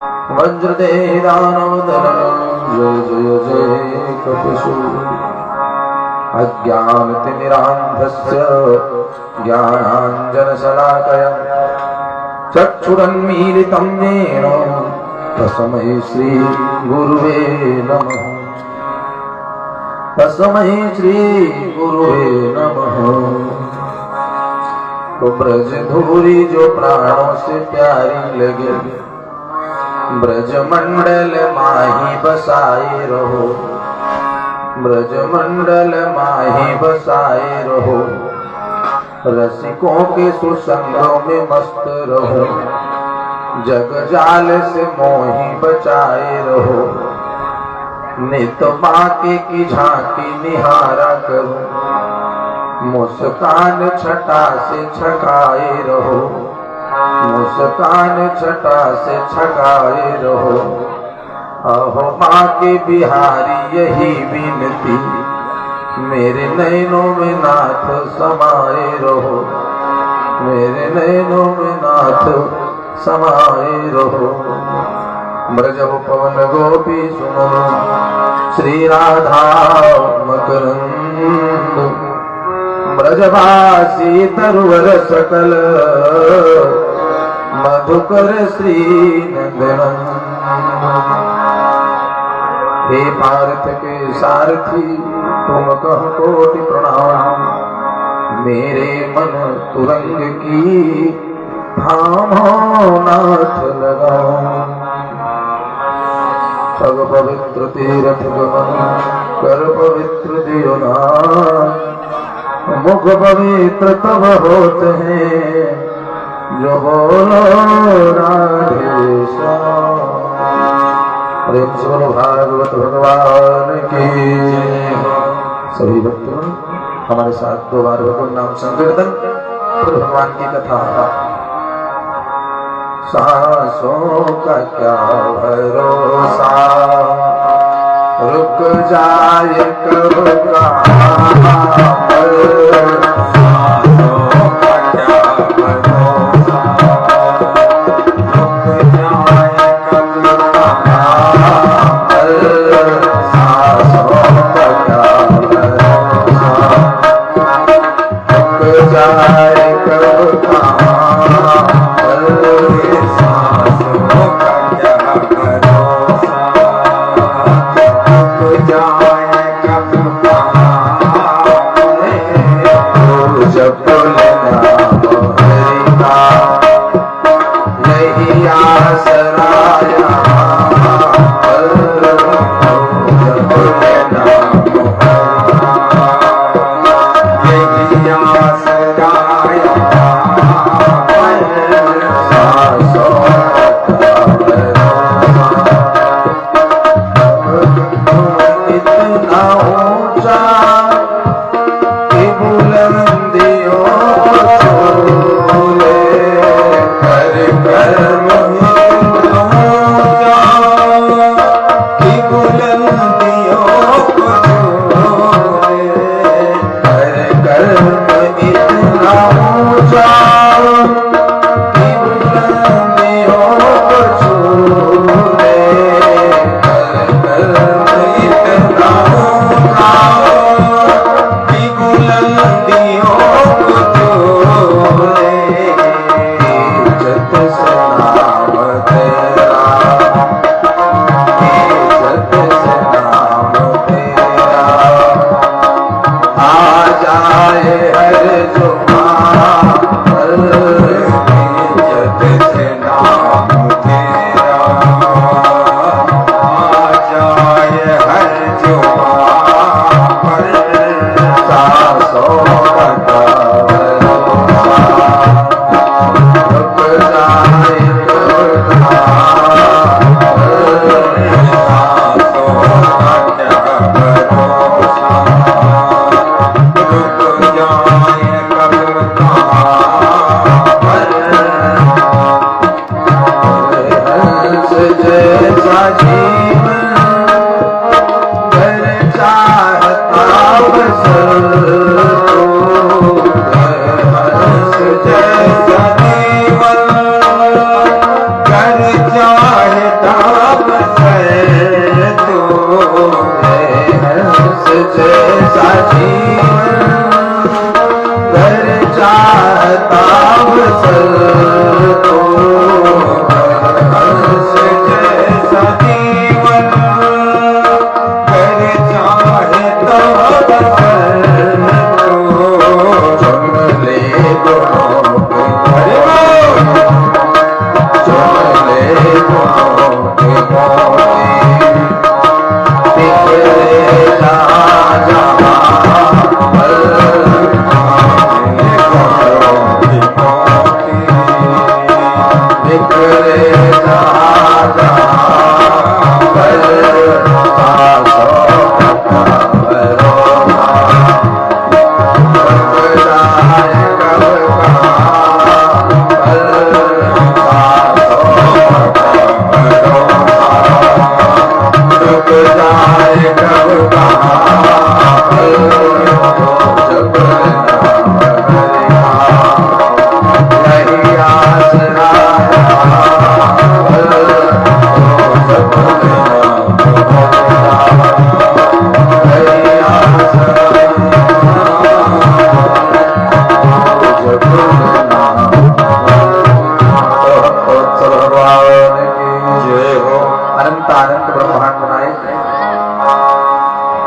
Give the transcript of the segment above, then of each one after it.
वज्रदेहि दानवदलनं जय जय जय कपिशूल अज्ञानतिमिरान्धस्य ज्ञानाञ्जनशलाकया चक्षुरुन्मीलितं येन तस्मै श्रीगुरुवे नमः। तस्मै श्रीगुरुवे नमः। तो ब्रज धूरी जो प्राणों से प्यारी लगे, ब्रज मंडल माही बसाए रहो, ब्रज मंडल माही बसाए रहो, रसिकों के सुसंगों में मस्त रहो, जग जाल से मोही बचाए रहो, नित बाके की झांकी निहारा करो, मुस्कान छटा से छकाए रहो, मुस्कान छटा से छकाए रहो। अहो माँ के बिहारी यही विनती, मेरे नैनों में नाथ समाये रहो, मेरे नैनों में नाथ समाये रहो। ब्रजब पवन गोपी सुमन श्री राधा मकरंद, ब्रजवासी तरुवर सकल मधुकर श्री नंदन। हे पार्थ के सारथी तुम कहो कोटि प्रणाम, मेरे मन तुरंग की थामो नाथ लगाओ। पग पवित्र तीरथ गमन कर पवित्र दियो नाम, मुख पवित्र तब होते हैं जो बोलो राधे श्याम। प्रेम से बोलो भागवत भगवान की। सभी भक्तों हमारे साथ 2 बार भगवान नाम संकीर्तन फिर भगवान की कथा। सांसों का क्या भरोसा, रुक जाए कब का चाहे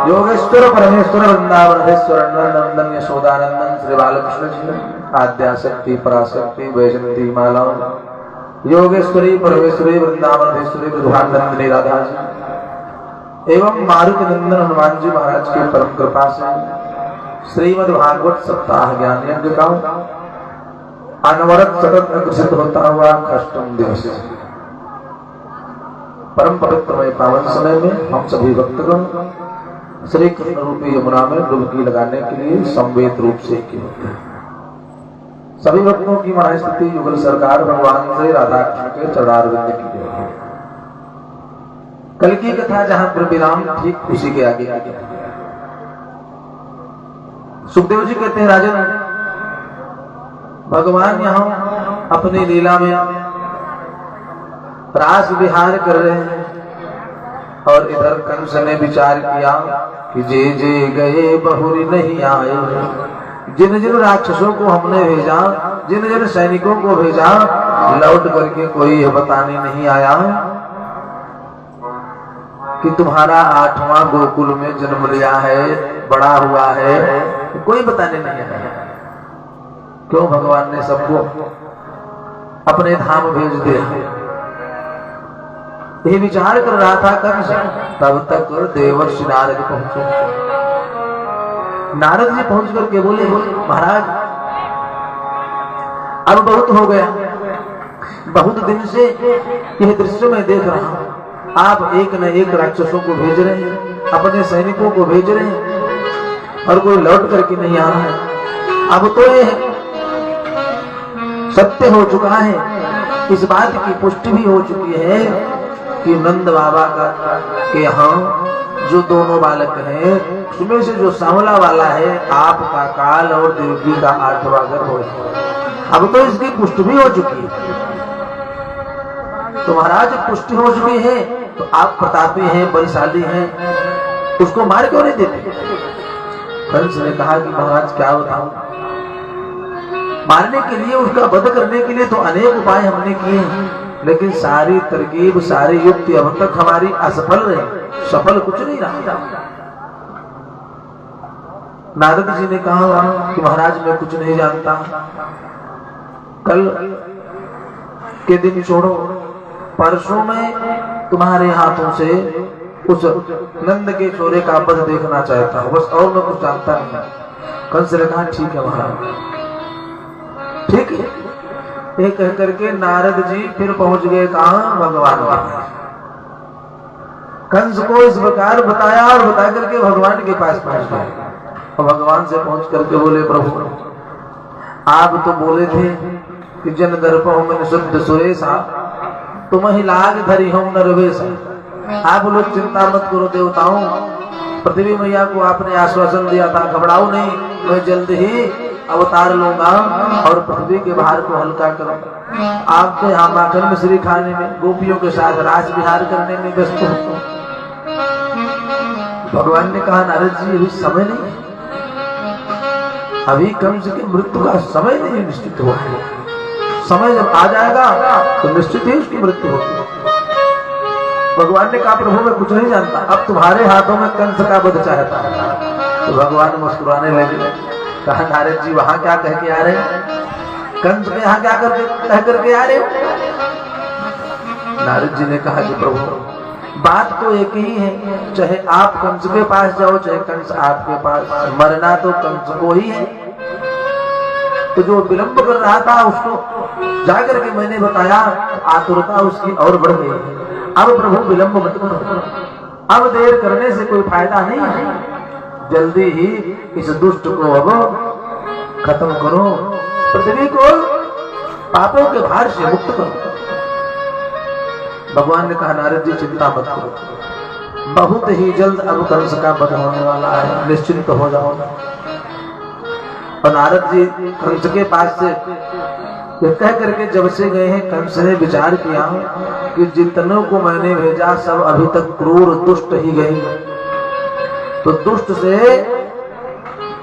योगेश्वर परमेश्वर वृंदावनेश्वर नंदन यशोदानंदन श्री बालकृष्ण जी आद्याशक्ति पराशक्ति वैजयंती माला योगेश्वरी परमेश्वरी वृंदावनेश्वरी विधानंदिनी राधा जी एवं मारुति नंदन हनुमान जी महाराज की परम कृपा से श्रीमद् भागवत सप्ताह ज्ञान यज्ञ का अनवरत सतत अग्रसित होता हुआ अष्टम दिवस परम पवित्रमय पावन समय में हम सभी भक्तगण श्री कृष्ण रूपी यमुना में डुबकी लगाने के लिए संवेद रूप से किए सभी भक्तों की महास्तुति युगल सरकार भगवान श्री राधा कृष्ण के चरणारविंद की जय। कल की कथा जहां पर विराम ठीक उसी के आगे सुखदेव जी कहते हैं राजन भगवान यहाँ अपनी लीला में रास विहार कर रहे हैं और इधर कंस ने विचार किया कि जे जे गए बहुरी नहीं आए। जिन जिन राक्षसों को हमने भेजा जिन जिन सैनिकों को भेजा लौट करके कोई बताने नहीं आया कि तुम्हारा 8वां गोकुल में जन्म लिया है बड़ा हुआ है कोई बताने नहीं आया। क्यों भगवान ने सबको अपने धाम भेज दिया। ये विचार कर रहा था कंस तब तक देवर्षि नारद पहुंचे। नारद जी पहुंच करके बोले महाराज अब बहुत हो गया बहुत दिन से यह दृश्य मैं देख रहा हूं आप एक न एक राक्षसों को भेज रहे हैं अपने सैनिकों को भेज रहे हैं और कोई लौट करके नहीं आ रहा है। अब तो ये सत्य हो चुका है इस बात की पुष्टि भी हो चुकी है कि नंद बाबा के यहाँ जो दोनों बालक हैं उसमें से जो सांवला वाला है आपका काल और देवकी का 8वां गर्भ हो। अब तो इसकी पुष्टि भी हो चुकी है। तो महाराज पुष्टि हो चुकी है तो आप प्रतापी हैं बलशाली हैं उसको मार क्यों नहीं देते। कंस ने कहा कि महाराज क्या बताऊं मारने के लिए उसका वध करने के लिए तो अनेक उपाय हमने किए लेकिन सारी तरकीब सारी युक्ति अब तक हमारी असफल रही सफल कुछ नहीं रहा। नारद जी ने कहा कि महाराज मैं कुछ नहीं जानता कल के दिन छोड़ो परसों में तुम्हारे हाथों से उस नंद के चोरे का वध देखना चाहता हूं बस और मैं कुछ जानता नहीं। कंस ने कहा ठीक है महाराज ठीक है। ये कह करके नारद जी फिर पहुंच गए कहां भगवान के पास। कंस को इस प्रकार बताया और बता करके भगवान के पास पहुंच गए और भगवान से पहुंच करके बोले प्रभु आप तो बोले थे कि जन दर्पो में शुद्ध सुरेशा तुम ही लाग धरी हम नरवेश। आप लोग चिंता मत करो देवताओं पृथ्वी मैया को आपने आश्वासन दिया था घबराओ नहीं मैं जल्द ही अवतार लूंगा और पृथ्वी के भार को हल्का करूंगा। आप तो यहाँ माखन मिश्री खाने में गोपियों के साथ राज विहार करने में व्यस्त हो। भगवान ने कहा नारद जी अभी समय नहीं अभी कंस की मृत्यु का समय नहीं निश्चित हुआ है। समय जब आ जाएगा तो निश्चित ही उसकी मृत्यु होगी। भगवान ने कहा प्रभु मैं कुछ नहीं जानता अब तुम्हारे हाथों में कंस का वध चाहता है। तो भगवान मुस्कुराने लगे कहा नारद जी वहां क्या कह के आ रहे हैं कंस में यहाँ क्या कह करके आ रहे हो। नारद जी ने कहा कि प्रभु बात तो एक ही है चाहे आप कंस के पास जाओ चाहे कंस आपके पास मरना तो कंस को ही है। तो जो विलंब कर रहा था उसको जाकर के मैंने बताया आतुरता उसकी और बढ़ गई अब प्रभु विलंब मत करो, अब देर करने से कोई फायदा नहीं है, जल्दी ही इस दुष्ट को अब खत्म करो, पृथ्वी को पापों के भार से मुक्त करो। भगवान ने कहा नारद जी चिंता मत करो, बहुत ही जल्द अब कंस का वध होने वाला है, निश्चिंत हो जाओ। और नारद जी कंस के पास से ये कह करके जब से गए हैं, कंस ने विचार किया कि जितनों को मैंने भेजा सब अभी तक क्रूर दुष्ट ही गए, तो दुष्ट से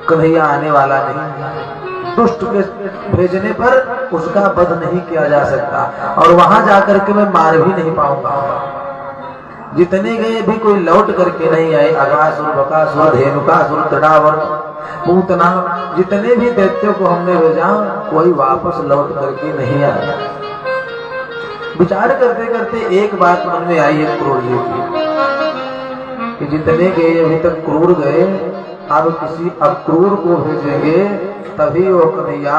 कन्हैया आने वाला नहीं, दुष्ट के भेजने पर उसका वध नहीं किया जा सकता, और वहां जाकर के मैं मार भी नहीं पाऊंगा। जितने गए भी कोई लौट करके नहीं आए, अघासुर, बकासुर, धेनुकासुर, तड़ावर, पूतना, जितने भी दैत्यों को हमने भेजा कोई वापस लौट करके नहीं आया। विचार करते करते एक बात मन में आई है क्रूर जी की, कि जितने गए अभी तक क्रूर गए, अब किसी अक्रूर को भेजेंगे तभी वो कन्हैया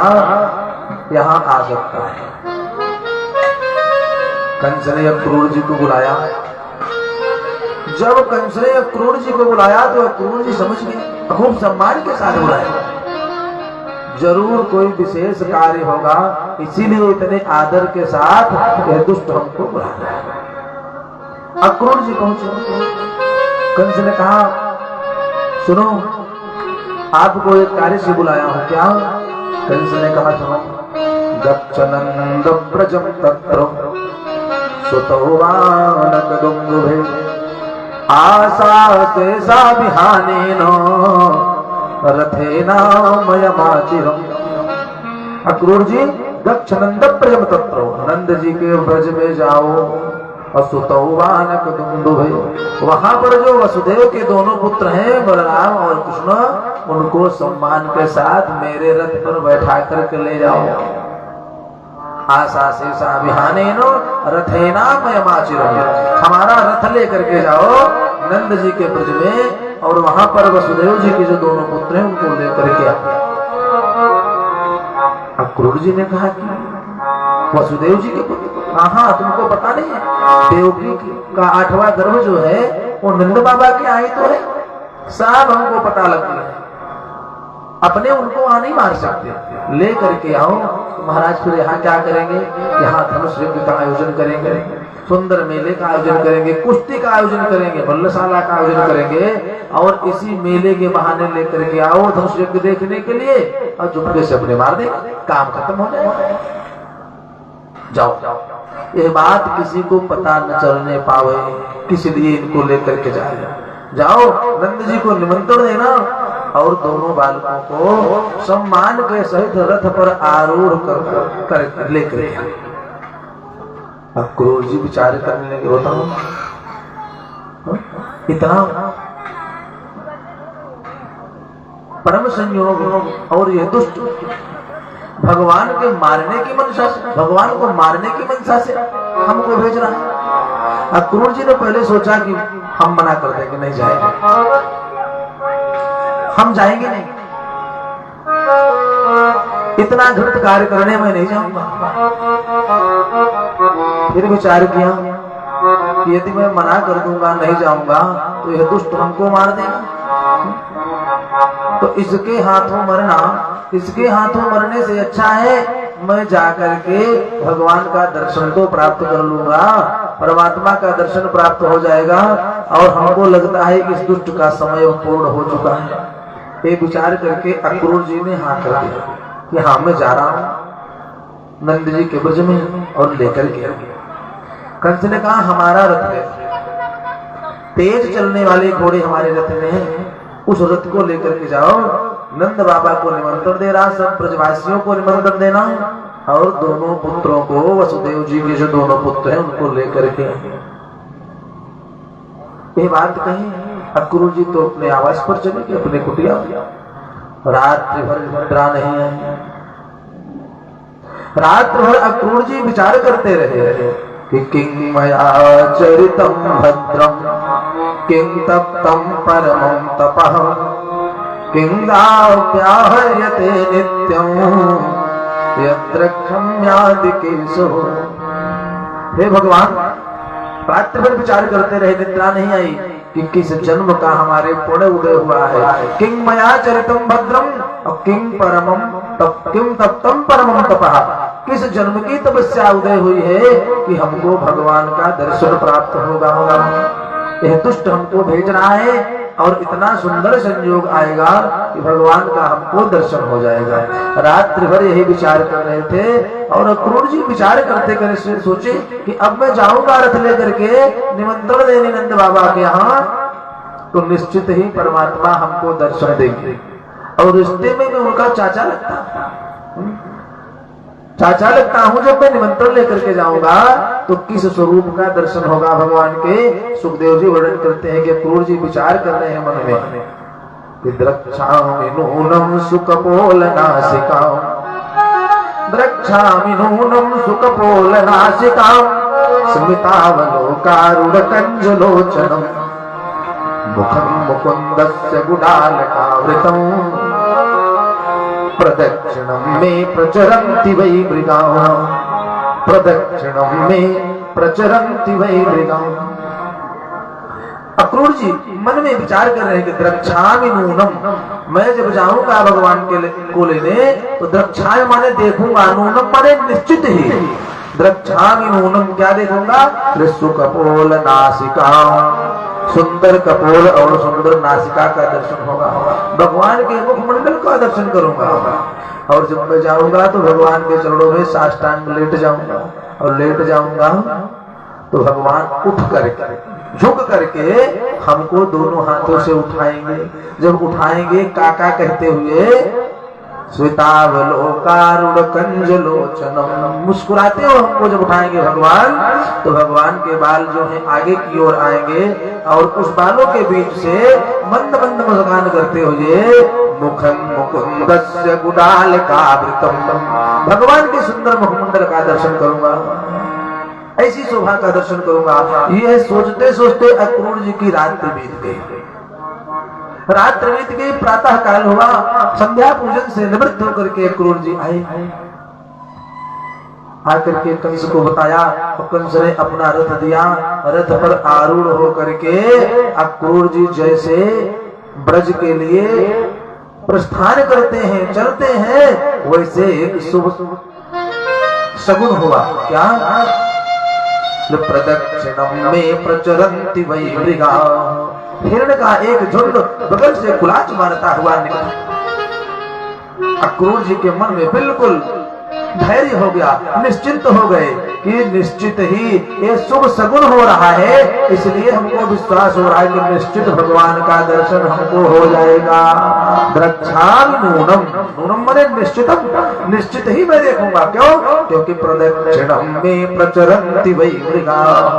यहाँ आ सकता है। कंस ने अक्रूर जी को बुलाया, जब कंस ने अक्रूर जी को बुलाया तो अक्रूर जी समझ गए, खूब सम्मान के साथ बुलाया, जरूर कोई विशेष कार्य होगा, इसीलिए इतने आदर के साथ यह दुष्ट हमको बुलाया। अक्रूर जी पहुंचे, कंस ने कहा सुनो, आपको एक कार्य से बुलाया हूं, क्या? कंस ने कहा सुनो, गच्छनंद प्रजम तत्र सुतवानक दुंदुभे आशा से साभिहानेन रथेना मयमाचिरम। अक्रूर जी गच्छनंद प्रजम तत्र, नंद जी के ब्रज में जाओ, असुतौवानक दुंदुभे, वहां पर जो वसुदेव के दोनों पुत्र हैं बलराम और कृष्ण, उनको सम्मान के साथ मेरे रथ पर बैठा करके ले जाओ। आशा से साभिहानेन रथेना मयमाचिरम, हमारा रथ लेकर के जाओ नंद जी के ब्रज में, और वहां पर वसुदेव जी के जो दोनों पुत्र हैं उनको लेकर के आओ। अक्रूर जी ने कहा कि वसुदेव जी के पुत्र? हाँ, तुमको पता नहीं है, देवकी का 8वां गर्भ जो है वो नंद बाबा के आई तो है, सब हमको पता लगता है, अपने उनको वहां नहीं मार सकते, ले करके आओ। महाराज फिर यहाँ क्या करेंगे? यहाँ धनुष युद्ध का आयोजन करेंगे, सुंदर मेले का आयोजन करेंगे, कुश्ती का आयोजन करेंगे, बल्लशाला का आयोजन करेंगे, और इसी मेले के बहाने लेकर के आओ धनुष युद्ध देखने के लिए, और चुपके से अपने मार देगा, काम खत्म हो जाएगा। जाओ, ये बात किसी को पता न चलने पावे, इसलिए इनको लेकर के जाओ, नंद जी को निमंत्रण देना, और दोनों बालकों को सम्मान के सहित रथ पर आरूढ़ कर लेकर अक्रूर जी विचार करने लगे, बताओ इतना परम संयोग, और यह दुष्ट भगवान के मारने की मंशा से, भगवान को मारने की मंशा से हमको भेज रहा है। अक्रूर जी ने पहले सोचा कि हम मना कर देंगे, नहीं जाएंगे, हम जाएंगे नहीं, इतना घृत कार्य करने में नहीं जाऊंगा। फिर विचार किया कि यदि मैं मना कर दूंगा, नहीं जाऊंगा, तो यह दुष्ट हमको मार देगा, तो इसके हाथों मरना, इसके हाथों मरने से अच्छा है मैं जाकर के भगवान का दर्शन तो प्राप्त कर लूंगा, परमात्मा का दर्शन प्राप्त हो जाएगा, और हमको लगता है कि इस दुष्ट का समय पूर्ण हो चुका है। ये विचार करके अक्रूर जी ने हाँ कर दिया कि हाँ मैं जा रहा हूं नंद जी के ब्रज में, और लेकर के। कंस ने कहा हमारा रथ है, तेज चलने वाले घोड़े हमारे रथ में हैं, उस रथ को लेकर के जाओ, नंद बाबा को निमंत्रण दे रहा, सब ब्रजवासियों को निमंत्रण देना, और दोनों पुत्रों को, वसुदेव जी के जो दोनों पुत्र हैं उनको लेकर के। ये बात कही, अक्रूर जी तो अपने आवास पर चले गए, अपने कुटिया, रात्रि भर निद्रा नहीं आई। रात भर अक्रूर जी विचार करते रहे कि किं मया चरितम भद्रम, किं तप्तम परमं तपः, किं व्याहर्यते नित्यं यत्र क्षम्यादि केशो। हे भगवान, रात्रि भर विचार करते रहे, निद्रा नहीं आई कि किस जन्म का हमारे पुण्य उदय हुआ है। किंग मया चरितम भद्रम और किंग परमम किम तप्तम परमम तपः, किस जन्म की तपस्या उदय हुई है कि हमको भगवान का दर्शन प्राप्त होगा। यह दुष्ट हमको भेज रहा है और इतना सुंदर संयोग आएगा कि भगवान का हमको दर्शन हो जाएगा। रात्रि भर यही विचार कर रहे थे और अक्रूर जी विचार करते करते सोचे कि अब मैं जाऊंगा रथ लेकर के निमंत्रण देने नंद बाबा के यहाँ, तो निश्चित ही परमात्मा हमको दर्शन देंगे। और रिश्ते में मैं उनका चाचा लगता हूँ। जब मैं निमंत्रण लेकर के जाऊंगा तो किस स्वरूप का दर्शन होगा भगवान के। सुखदेव जी वर्णन करते हैं कि अक्रूर जी विचार कर रहे हैं मन में कि द्रक्षामि नूनं सुकपोलनासिकां, द्रक्षामि नूनं सुकपोलनासिकां, स्मितावलोकारुणकञ्जलोचनं, मुखं मुकुन्दस्य गुडालकावृतं, प्रदक्षिणं मे प्रचरन्ति वै मृगाः, प्रदक्षिणं मे प्रचरन्ति वै मृगाः। अक्रूर जी मन में विचार कर रहे हैं कि द्रक्षामि नूनम, मैं जब जाऊंगा भगवान को लेने तो द्रक्षामि माने देखूंगा, नूनम माने निश्चित ही। द्रक्षामि नूनम क्या देखूंगा? सुकपोल नासिका, सुंदर कपोल और सुंदर नासिका का दर्शन होगा। भगवान के मुखमंडल का दर्शन करूंगा और जब मैं जाऊंगा तो भगवान के चरणों में साष्टांग लेट जाऊंगा और लेट जाऊंगा तो भगवान उठ करके झुक करके हमको दोनों हाथों से उठाएंगे। जब उठाएंगे काका कहते हुए श्वेतावलोकारुणकंजलोचनम, मुस्कुराते हुए हमको जब उठाएंगे भगवान, तो भगवान के बाल जो है आगे की ओर आएंगे और उस बालों के बीच से मंद मंद मुस्कान करते हुए मुखं मुकुंदस्य गुडालकावृतम, भगवान के सुंदर मुखमंडल का दर्शन करूंगा, ऐसी शोभा का दर्शन करूंगा। ये सोचते सोचते अक्रूर जी की रात्रि बीत गई। रात्रि बीत गई, प्रातः काल हुआ, संध्या पूजन से निवृत्त होकर के अक्रूर जी आए। आकर के कंस को बताया और कंस ने अपना रथ दिया। रथ पर आरूढ़ होकर के अक्रूर जी जैसे ब्रज के लिए प्रस्थान करते हैं, चलते हैं, वैसे एक शुभ शगुन हुआ। क्या? प्रदक्षिणम में प्रचरन्ति वै मृगाः, हिरण का एक झुंड बगल से गुलाच मारता हुआ निकला। अक्रूर जी के मन में बिल्कुल धैर्य हो गया, निश्चिंत हो गए कि निश्चित ही ये शुभ सगुन हो रहा है, इसलिए हमको विश्वास हो रहा है कि निश्चित भगवान का दर्शन हमको हो जाएगा। द्रक्षामि नूनम, नूनम माने निश्चितम, निश्चित ही मैं देखूंगा। क्यों? क्योंकि प्रदक्षिणम में प्रचरन्ति वै मृगाः,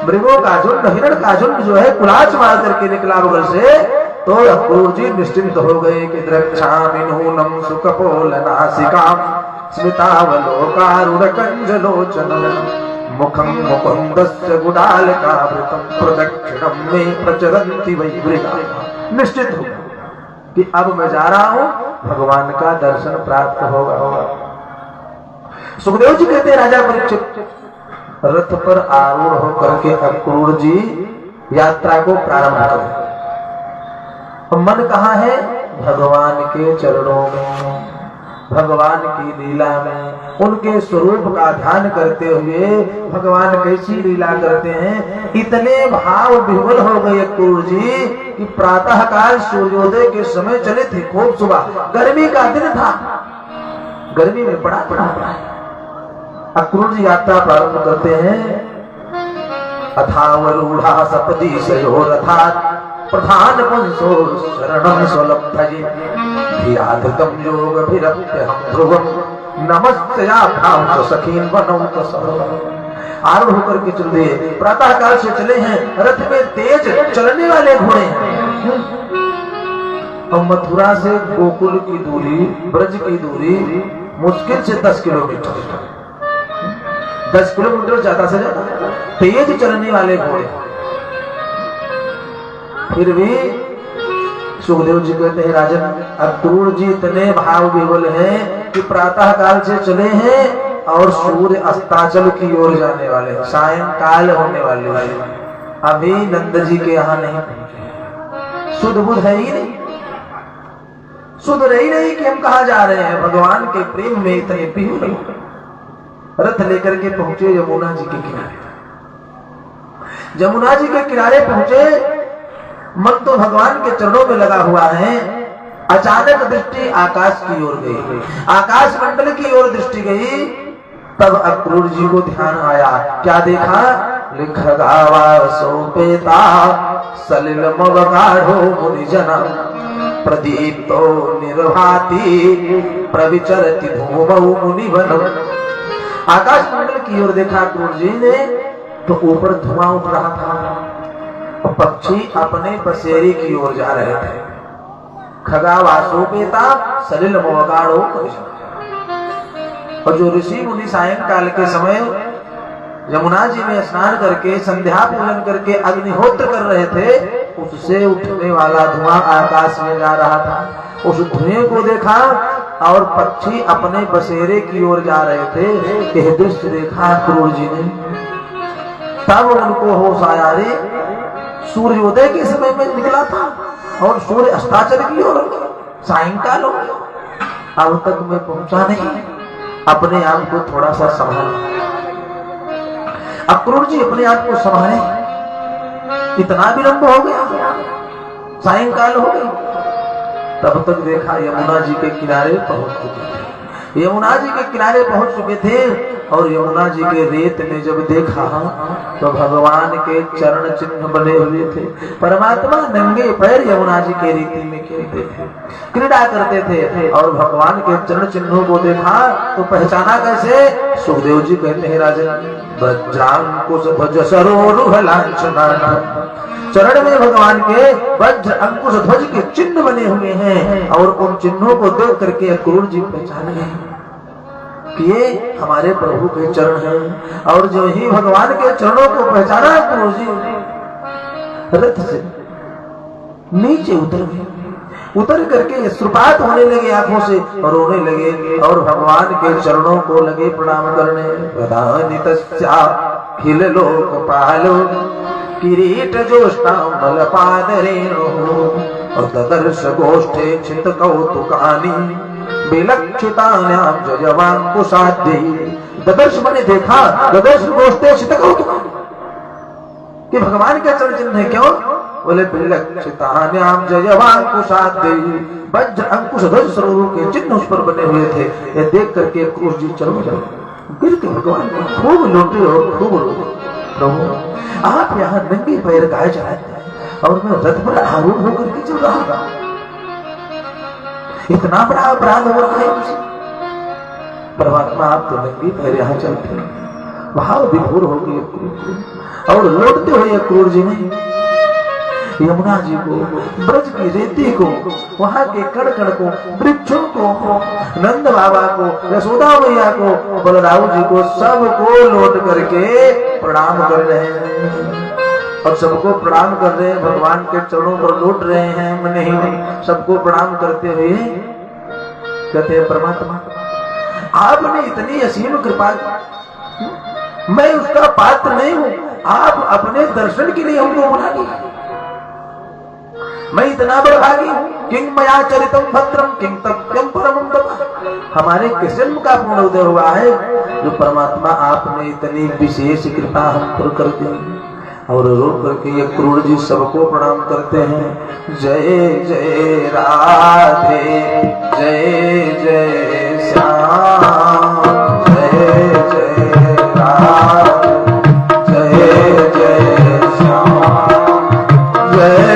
मृगों का झुंड, हिरण का झुंड जो है कुलाच मार करके निकला बगल से। तो अक्रूर जी निश्चिंत हो गए कि द्रक्षामि नूनं सुकपोलनासिकां, स्मितावलोकारुणकञ्जलोचनं, मुखं मुकुन्दस्य गुडालकावृतं, प्रदक्षिणं मे प्रचरन्ति वै मृगाः। निश्चित हो कि अब मैं जा रहा हूं, भगवान का दर्शन प्राप्त होगा। सुखदेव जी कहते हैं राजा परीक्षित रथ पर आरूढ़ होकर के अक्रूर जी यात्रा को प्रारंभ करें। मन कहाँ है? भगवान के चरणों में, भगवान की लीला में, उनके स्वरूप का ध्यान करते हुए भगवान कैसी लीला करते हैं। इतने भाव विह्वल हो गए अक्रूर जी कि प्रातः काल सूर्योदय के समय चले थे, खूब सुबह, गर्मी का दिन था, गर्मी में पड़ा अक्रूर जी यात्रा प्रारंभ करते हैं। अथावरूढ़ा सपदी सयो रथात्, प्रधान पुंसो शरणं स्वलब्धये, धियाधृतं योगभिरप्यहं ध्रुवं, नमस्त्याभ्यां सखीन् वनं कसरं। आरूढ़ होकर के चल दिए, प्रातः काल से चले हैं, रथ में तेज चलने वाले घोड़े हैं। और मथुरा से गोकुल की दूरी, ब्रज की दूरी मुश्किल से 10 किलोमीटर, 10 किलोमीटर ज्यादा से ज्यादा, तेज चलने वाले घोड़े। फिर भी सुखदेव जी कहते हैं राजन, अक्रूर जी इतने भाव विह्वल हैं कि प्रातः काल से चले हैं, और सूर्य अस्ताचल की ओर जाने वाले, सायंकाल होने वाले हैं। अभी नंद जी के यहाँ नहीं पहुंचे। सुध बुध है ही नहीं, सुध रही नहीं कि हम कहा जा रहे हैं। भगवान के प्रेम में इतने पीर रथ लेकर के पहुंचे यमुना जी के किनारे। यमुना जी के किनारे पहुंचे, मन तो भगवान के चरणों में लगा हुआ है। अचानक दृष्टि आकाश की ओर गई, आकाश मंडल की ओर दृष्टि गई। तब अक्रूर जी को ध्यान आया। क्या देखा? लिख गावा सोपेता सलिल मवगाढ़ो मुनिजना प्रदीप्तो निर्भाति प्रविचरति भूमौ मुनिवन। आकाश मंडल की ओर देखा अक्रूर जी ने तो ऊपर धुआं उठ रहा था। पक्षी अपने बसेरे की ओर जा रहे थे। खगा वासोपेता सलिल मवगाढ़ो मुनिजना। और जो ऋषि मुनि सायंकाल के समय यमुना जी में स्नान करके संध्या पूजन करके अग्निहोत्र कर रहे थे, उससे उठने वाला धुआं आकाश में जा रहा था। उस धुएं को देखा और पक्षी अपने बसेरे की ओर जा रहे थे। यह दृश्य देखा अक्रूर जी ने। तब उनको होश आया, रे सूर्योदय के समय में निकला था और सूर्य अस्ताचल की ओर सायंकाल हो गया। अब तक मैं पहुंचा नहीं। अपने आप को थोड़ा सा संभाले। अक्रूर जी अपने आप को संभाले। इतना विलंब हो गया, सायंकाल हो गई। तब तक देखा यमुना जी के किनारे पहुंच चुके थे। यमुना जी के किनारे पहुंच चुके थे और यमुना जी के रेत में जब देखा तो भगवान के चरण चिन्ह बने हुए थे। परमात्मा नंगे पैर यमुना जी के रीति में खेलते थे, क्रीड़ा करते थे। और भगवान के चरण चिन्हों को देखा तो पहचाना कैसे? सुखदेव जी कहते हैं, राजन वज्रांकुश ध्वज सरोरुह लांछना। चरण में भगवान के वज्र अंकुश ध्वज के चिन्ह बने हुए हैं। और उन चिन्हों को देख करके अक्रूर जी पहचाने कि ये हमारे प्रभु के चरण हैं। और जो ही भगवान के चरणों को पहचाना अक्रूर जी रथ से नीचे उतर गए। उतर करके श्रुपात होने लगे आंखों से और रोने लगे और भगवान के चरणों को लगे प्रणाम करने। प्रधानितस्या खिल लोकपालो किरीट जोष्टामल पादरेणो और ददर्श गोष्ठे चित कौतुकानि विलक्षितान्याम जयवांकुशाद्यै। ददर्श मैंने देखा, ददर्श गोष्ठे चित कौतुकानि कि भगवान के चरण चिन्ह है। क्यों? बोले विलक्षितान्याम जयवांकुशाद्यै। वज्र अंकुश ध्वज सरोवर के चिन्ह उस पर बने हुए थे। ये देख करके अक्रूर जी चलो गिर के भगवान को खूब लौटे और खूब रोए, प्रभु आप यहाँ नंगे पैर गाय चलाते हैं और मैं रथ पर आरूढ़ होकर के चल रहा हूँ। इतना बड़ा अपराध हो रहा है मुझे। परमात्मा आप तो नंगे पैर यहाँ चलते हैं। भाव विभोर हो गए अक्रूर जी और लौटते हुए अक्रूर जी ने यमुना जी को, ब्रज की रेती को, वहां के कण कण को, वृक्षों को, नंद बाबा को, यशोदा मैया को, बलराम जी को, सबको लौट करके प्रणाम कर रहे हैं। और सबको प्रणाम कर रहे हैं, भगवान के चरणों पर लौट रहे हैं। नहीं, सबको प्रणाम करते हुए कहते हैं, परमात्मा आपने इतनी असीम कृपा, मैं उसका पात्र नहीं हूं। आप अपने दर्शन के लिए हमको बुला लिया। मैं इतना बड़भागी हूँ। किंग मया चरितम भद्रम किंग तप्यम परमम तपः। हमारे किस जन्म का पूर्ण उदय हुआ है जो परमात्मा आपने इतनी विशेष कृपा हम पर कर दी। और रो करके ये क्रूर जी सबको प्रणाम करते हैं। जय जय राधे, जय जय श्याम, जय जय राधे, जय जय श्याम, जय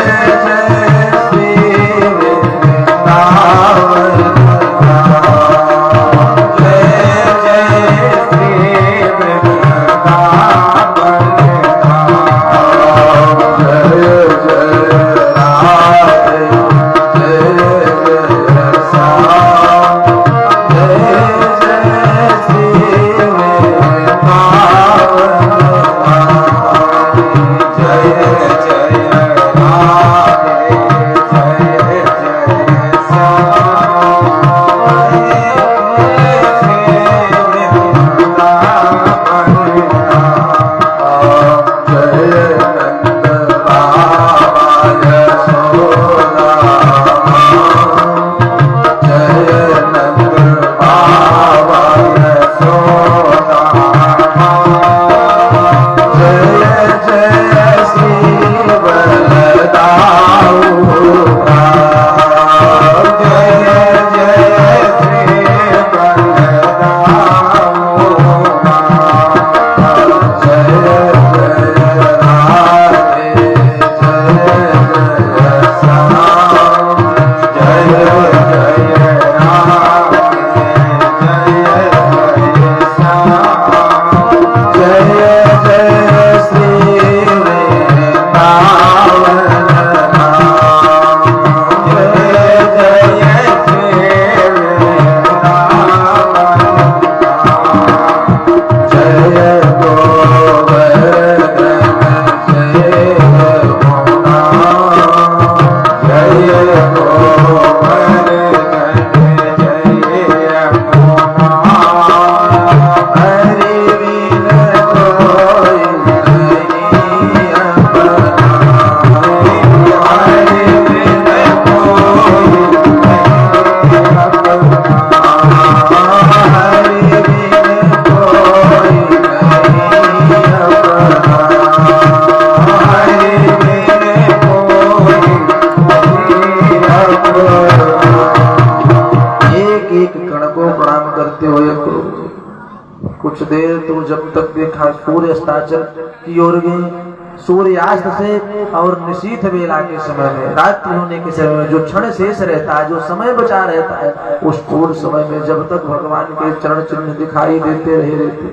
कुछ देर तो जब तक देखा सूर्य अस्ताचल की ओर गए। सूर्यास्त से और निशीथ बेला के समय में, रात्रि होने के समय में जो क्षण शेष रहता है, जो समय बचा रहता है, उस पूर्ण समय में जब तक भगवान के चरण चिन्ह दिखाई देते रहते,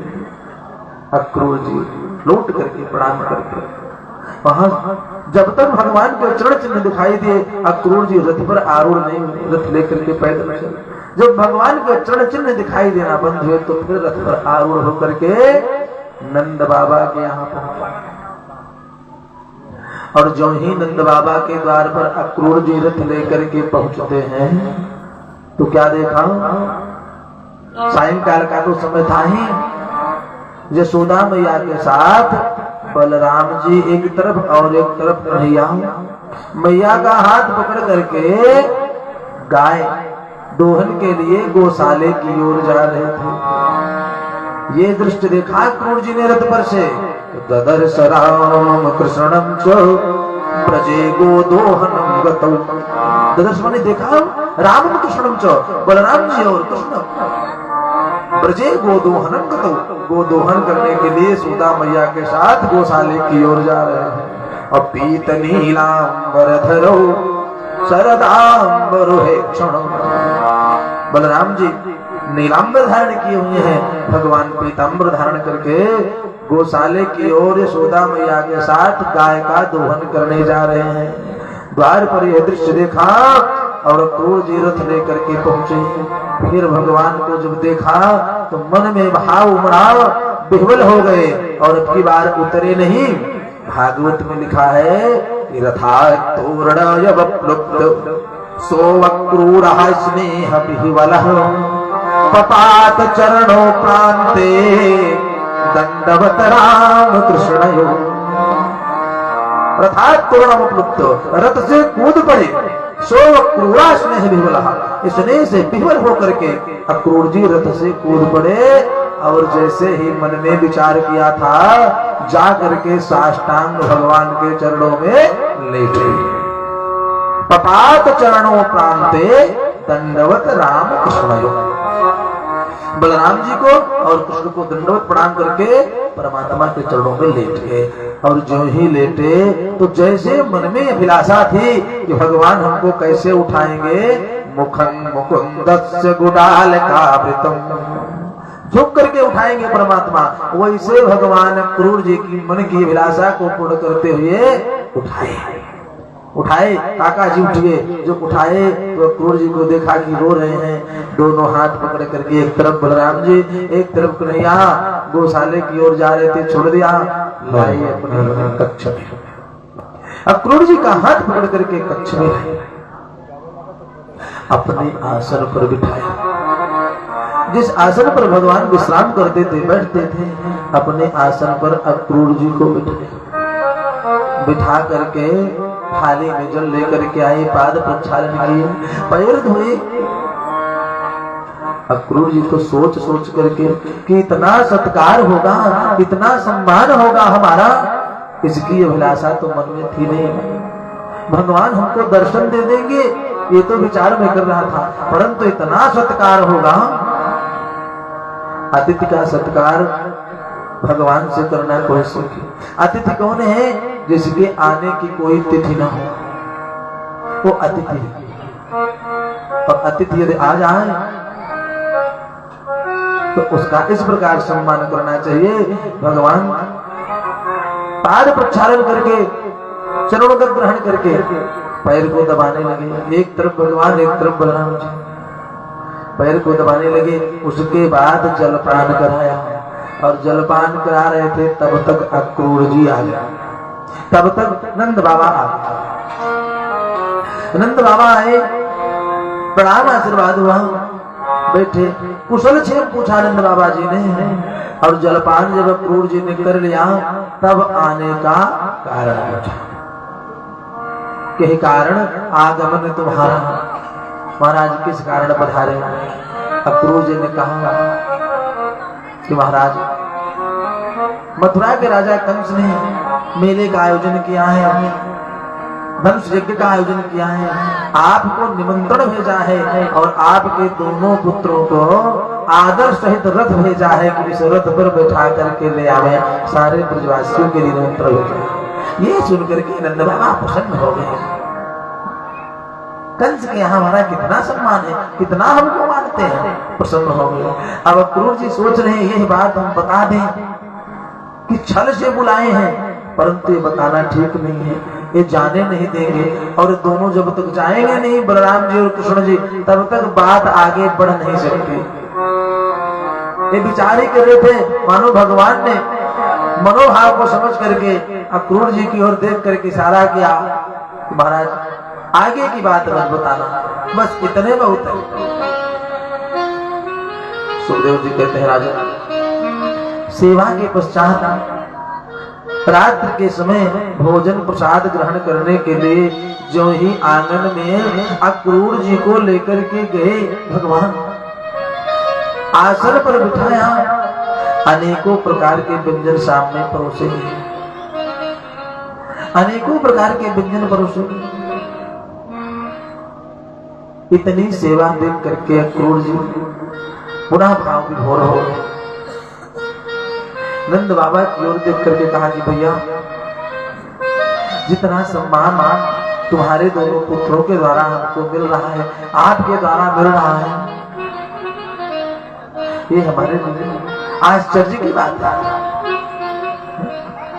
अक्रूर जी लौट करके प्रणाम करके वहां जब तक भगवान के चरण चिन्ह दिखाई दिए, अक्रूर जी रथ पर आरूढ़ नहीं, रथ लेकर के पैदल चले। जब भगवान के चरण चिन्ह दिखाई देना बंद हुए तो फिर रथ पर आरूढ़ होकर के नंद बाबा के यहाँ पहुंचा। और जो ही नंद बाबा के द्वार पर अक्रूर जी रथ लेकर के पहुंचते हैं तो क्या देखा, सायंकाल का तो समय था ही। यशोदा मैया के साथ बलराम जी एक तरफ और एक तरफ कन्हैया मैया का हाथ पकड़ करके गाय दोहन के लिए गौशाले की ओर जा रहे थे। ये दृश्य देखा अक्रूर जी ने रथ पर से। ददर्श राम कृष्णम च प्रजे गोदोहनम गतौ। ददर्श माने देखा राम कृष्णम च, बलराम जी और कृष्ण ब्रजे गोदोहनम गतौ, गोदोहन करने के लिए सुदा मैया के साथ गौशाले की ओर जा रहे हैं। और पीत नीलांबर धरो शरदांबर हे क्षण। बलराम जी नीलांबर धारण किए हुए हैं, भगवान पीतांबर धारण करके गौशाले की ओर यशोदा मैया के साथ गाय का दोहन करने जा रहे हैं। द्वार पर यह दृश्य देखा और अक्रूर जी रथ लेकर के पहुंचे। फिर भगवान को जब देखा तो मन में भाव उमड़ा, विह्वल हो गए और अब की बार उतरे नहीं। भागवत में लिखा है कि रथातोरणय वप्लुब्ध सोऽक्रूरः स्नेह विह्वलः पपात चरणों प्रान्ते दंडवत राम कृष्णयो। रथातोरणम उपलुप्त, रथ से कूद पड़े। सोऽक्रूरः स्नेह विह्वलः, स्नेह से विह्वल होकर के अक्रूर जी रथ से कूद पड़े। और जैसे ही मन में विचार किया था, जा करके साष्टांग भगवान के चरणों में लेटे। पपात चरणों प्रांते दंडवत राम कृष्णयो। बलराम जी को और कृष्ण को दंडवत प्रणाम करके परमात्मा के चरणों में लेट गए। और जो ही लेटे तो जैसे मन में अभिलाषा थी कि भगवान हमको कैसे उठाएंगे, मुखं मुकुंदस्य गुडालकावृतम्, झुक करके उठाएंगे परमात्मा, वैसे भगवान अक्रूर जी की मन की अभिलाषा को पूर्ण करते हुए उठाए। काका जी उठिए। जो उठाए तो अक्रूर जी को देखा कि रो रहे हैं। दोनों हाथ पकड़ करके एक तरफ बलराम जी, एक तरफ कन्हैया गौशाले की ओर जा रहे थे, छोड़ दिया, लाए अपने कक्ष में। अक्रूर जी का हाथ पकड़ करके कक्ष में अपने आसन पर बिठाया। जिस आसन पर भगवान विश्राम करते थे, बैठते थे, अपने आसन पर अक्रूर जी को बिठा करके थाली में जल लेकर के आए, पाद प्रक्षालन किए, पैर धोए। अक्रूर जी तो सोच सोच करके कि इतना सत्कार होगा, इतना सम्मान होगा हमारा, इसकी अभिलाषा तो मन में थी नहीं। भगवान हमको दर्शन दे देंगे ये तो विचार में कर रहा था, परंतु इतना सत्कार होगा। अतिथि का सत्कार भगवान से करना कोई सीखे। अतिथि कौन है? जिसके आने की कोई तिथि न हो, वो अतिथि है। और अतिथि यदि आ जाए तो उसका इस प्रकार सम्मान करना चाहिए। भगवान पाद प्रक्षालन करके, चरणों का ग्रहण करके पैर को दबाने लगे। एक तरफ भगवान, एक तरफ बलराम जी पैर को दबाने लगे। उसके बाद जलपान कराया और जलपान करा रहे थे, तब तक अक्रूर जी आ गया। तब तक नंद बाबा आ गए। नंद बाबा आए, प्रणाम आशीर्वाद हुआ, बैठे, कुशल क्षेम पूछा नंद बाबा जी ने। और जलपान जब अक्रूर जी ने कर लिया तब आने का कारण पूछा। यही कारण आगमन तुम्हारा, महाराज किस कारण पधारे? अक्रूर जी ने कहा कि महाराज मथुरा के राजा कंस ने मेले का आयोजन किया है धनुष यज्ञ का आयोजन किया है, आपको निमंत्रण भेजा है और आपके दोनों पुत्रों को आदर सहित रथ भेजा है कि इस रथ पर बैठा करके ले आवे, सारे ब्रजवासियों के लिए निमंत्रण भेजा। ये सुनकर के नंद बाबा प्रसन्न हो गए। कंस के यहाँ हमारा कितना सम्मान है, कितना हमको मानते हैं, प्रसन्न हो गए। अब क्रूर जी सोच रहे हैं यह बात हम बता दें कि छल से बुलाए हैं, परंतु ये बताना ठीक नहीं है, ये जाने नहीं देंगे और दोनों जब तक जाएंगे नहीं बलराम जी और कृष्ण जी तब तक बात आगे बढ़ नहीं सकती। ये विचार ही कर रहे थे, मानो भगवान ने मनोभाव को समझ करके अक्रूर जी की ओर देख करके इशारा किया, महाराज आगे की बात मत बताना, बस इतने बहुत है। सुखदेव जी कहते हैं राजा, सेवा के पश्चात रात्रि के समय भोजन प्रसाद ग्रहण करने के लिए जो ही आंगन में अक्रूर जी को लेकर के गए भगवान, आसन पर बिठाया, अनेकों प्रकार के व्यंजन सामने परोसे गए, अनेकों प्रकार के व्यंजन परोसे गए। इतनी सेवा देख करके अक्रूर जी पुनः भाव विभोर हो गए। नंद बाबा की ओर देख करके कहा कि भैया जितना सम्मान तुम्हारे दोनों पुत्रों के द्वारा हमको मिल रहा है, आपके द्वारा मिल रहा है, ये हमारे लिए आश्चर्य की बात है।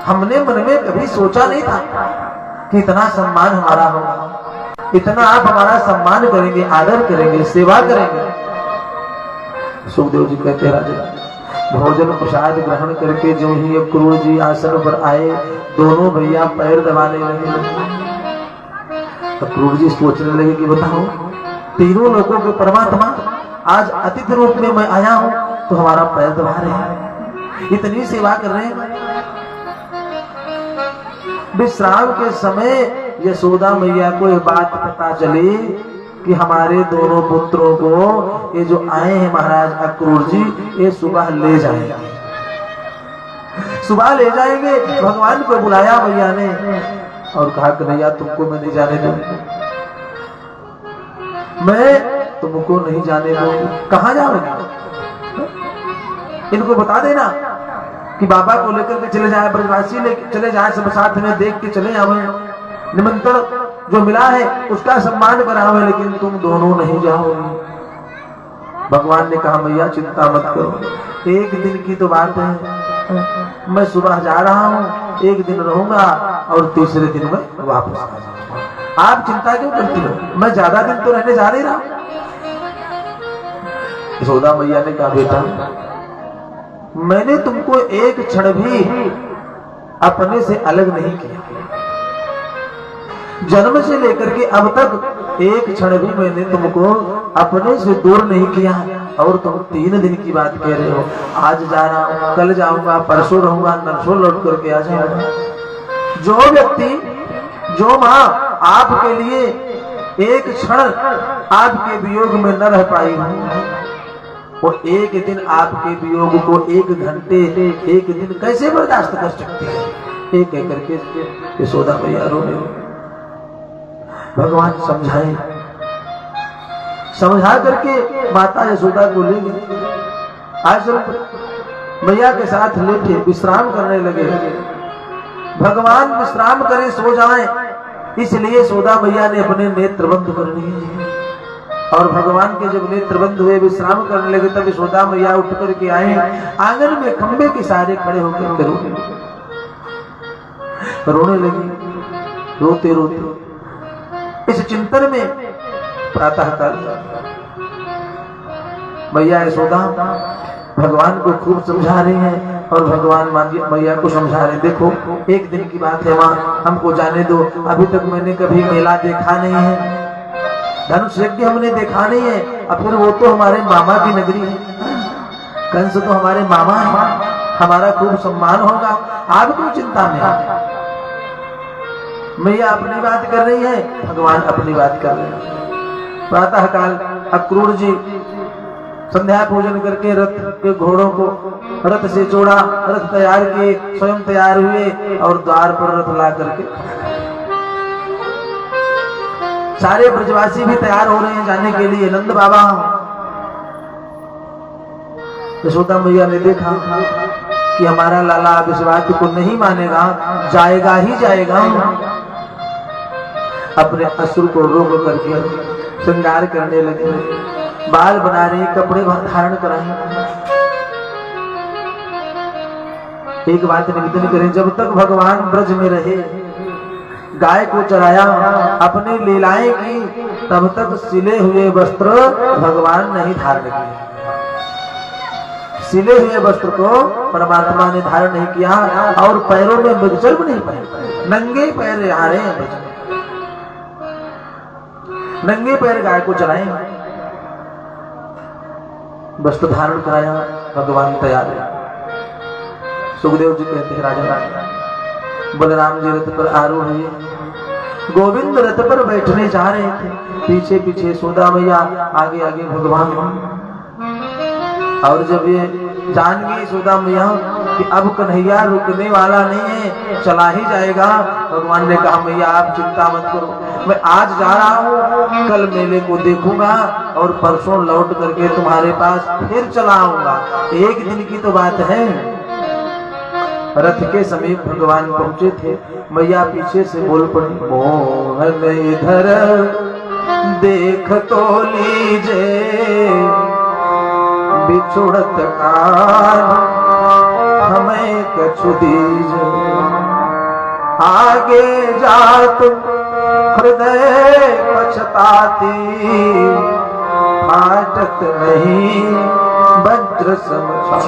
हमने मन में कभी सोचा नहीं था कि इतना सम्मान हमारा होगा, इतना आप हमारा सम्मान करेंगे, आदर करेंगे, सेवा करेंगे। सुखदेव जी कहते हैं राजा, भोजन प्रसाद ग्रहण करके जो ही अक्रूर जी आसन पर आए, दोनों भैया पैर दबाने लगे। अक्रूर जी सोचने लगे कि बताओ, तीनों लोगों के परमात्मा आज अतिथि रूप में मैं आया हूं तो हमारा पैर दबा रहे हैं, इतनी सेवा कर रहे हैं। विश्राम के समय यशोदा मैया को यह बात पता चली कि हमारे दोनों पुत्रों को ये जो आए हैं महाराज अक्रूर जी, ये सुबह ले जाएंगे, सुबह ले जाएंगे। भगवान को बुलाया मैया ने और कहा कन्हैया तुमको मैं नहीं जाने दूंगी, मैं तुमको नहीं जाने दूंगी। कहाँ जाओगे? इनको बता देना कि बाबा को लेकर के चले जाए, ब्रजवासी लेकर चले जाए, सब साथ में देख के चले आवे, निमंत्रण जो मिला है उसका सम्मान करावे, लेकिन तुम दोनों नहीं जाओगे। भगवान ने कहा मैया चिंता मत करो, एक दिन की तो बात है, मैं सुबह जा रहा हूँ, एक दिन रहूंगा और तीसरे दिन में वापस आ जाऊंगा। आप चिंता क्यों करती हो, मैं ज्यादा दिन तो रहने जा नहीं रहा। यशोदा मैया ने कहा बेटा मैंने तुमको एक क्षण भी अपने से अलग नहीं किया, जन्म से लेकर के अब तक एक क्षण भी मैंने तुमको अपने से दूर नहीं किया, और तुम 3 दिन की बात कह रहे हो। आज जा रहा हूं, कल जाऊंगा, परसों रहूंगा, नरसों लौट करके आ जाऊंगा। जो व्यक्ति, जो माँ आपके लिए एक क्षण आपके वियोग में न रह पाई वो एक दिन आपके वियोग को 1 घंटे, 1 दिन कैसे बर्दाश्त कर सकती है? एक एक करके यशोदा मैया रोने लगी। भगवान समझाए, समझा करके माता यशोदा को ले गए, आश्रम मैया के साथ लेटे विश्राम करने लगे। भगवान विश्राम करें, सो जाएं, इसलिए यशोदा मैया ने अपने नेत्र बंद कर लिए। और भगवान के जब नेत्र बंद हुए, विश्राम करने लगे, तब यशोदा मैया उठ करके आए, आंगन में खंबे के सारे खड़े होकर रोने लगी, रोते रोते। इस चिंतन में प्रातः काल मैया यशोदा भगवान को खूब समझा रही हैं और भगवान मैया को समझा रहे, देखो एक दिन की बात है माँ, हमको जाने दो, अभी तक मैंने कभी मेला देखा नहीं है, धनुष यज्ञ हमने देखा नहीं है, अब फिर वो तो हमारे मामा की नगरी है, कंस तो हमारे मामा है, हमारा खूब सम्मान होगा, आप क्यों चिंता में? मैया अपनी बात कर रही है, भगवान अपनी बात कर रहे हैं। प्रातः काल अक्रूर जी संध्या पूजन करके रथ के घोड़ों को रथ से जोड़ा, रथ तैयार किए, स्वयं तैयार हुए और द्वार पर रथ ला करके सारे ब्रजवासी भी तैयार हो रहे हैं जाने के लिए। नंद बाबा, यशोदा मैया ने देखा कि हमारा लाला अब इस बात को नहीं मानेगा, जाएगा ही जाएगा। अपने असुर को रोक करके श्रृंगार करने लगे, बाल बना रहे, कपड़े धारण कराए। एक बात निवेदन करें, जब तक भगवान ब्रज में रहे, गाय को चराया, अपनी लीलाएं की, तब तक सिले हुए वस्त्र भगवान नहीं धारण किए। सिले हुए वस्त्र को परमात्मा ने धारण नहीं किया और पैरों में मृगचर्म नहीं पहने, नंगे पैर आ रहे हैं। नंगे पैर गाय को चराए, वस्त्र धारण कराया, भगवान तैयार है। सुखदेव जी कहते हैं, राजा बलराम जी रथ पर आरूढ़ हुए, गोविंद रथ पर बैठने जा रहे थे, पीछे पीछे यशोदा मैया, आगे आगे भगवान। और जब ये जान गई यशोदा मैया कि अब कन्हैया रुकने वाला नहीं है, चला ही जाएगा, भगवान ने कहा मैया आप चिंता मत करो, मैं आज जा रहा हूँ, कल मेले को देखूंगा और परसों लौट करके तुम्हारे पास फिर चला आऊंगा। एक दिन की तो बात है। रथ के समीप भगवान पहुंचे थे, मैया पीछे से बोल पड़ी, मोहन इधर देख तो लीजिए, बिछुड़त कान हमें कछु दीजिए, आगे जात हृदय पछताती, फाटत नहीं वज्र समझ।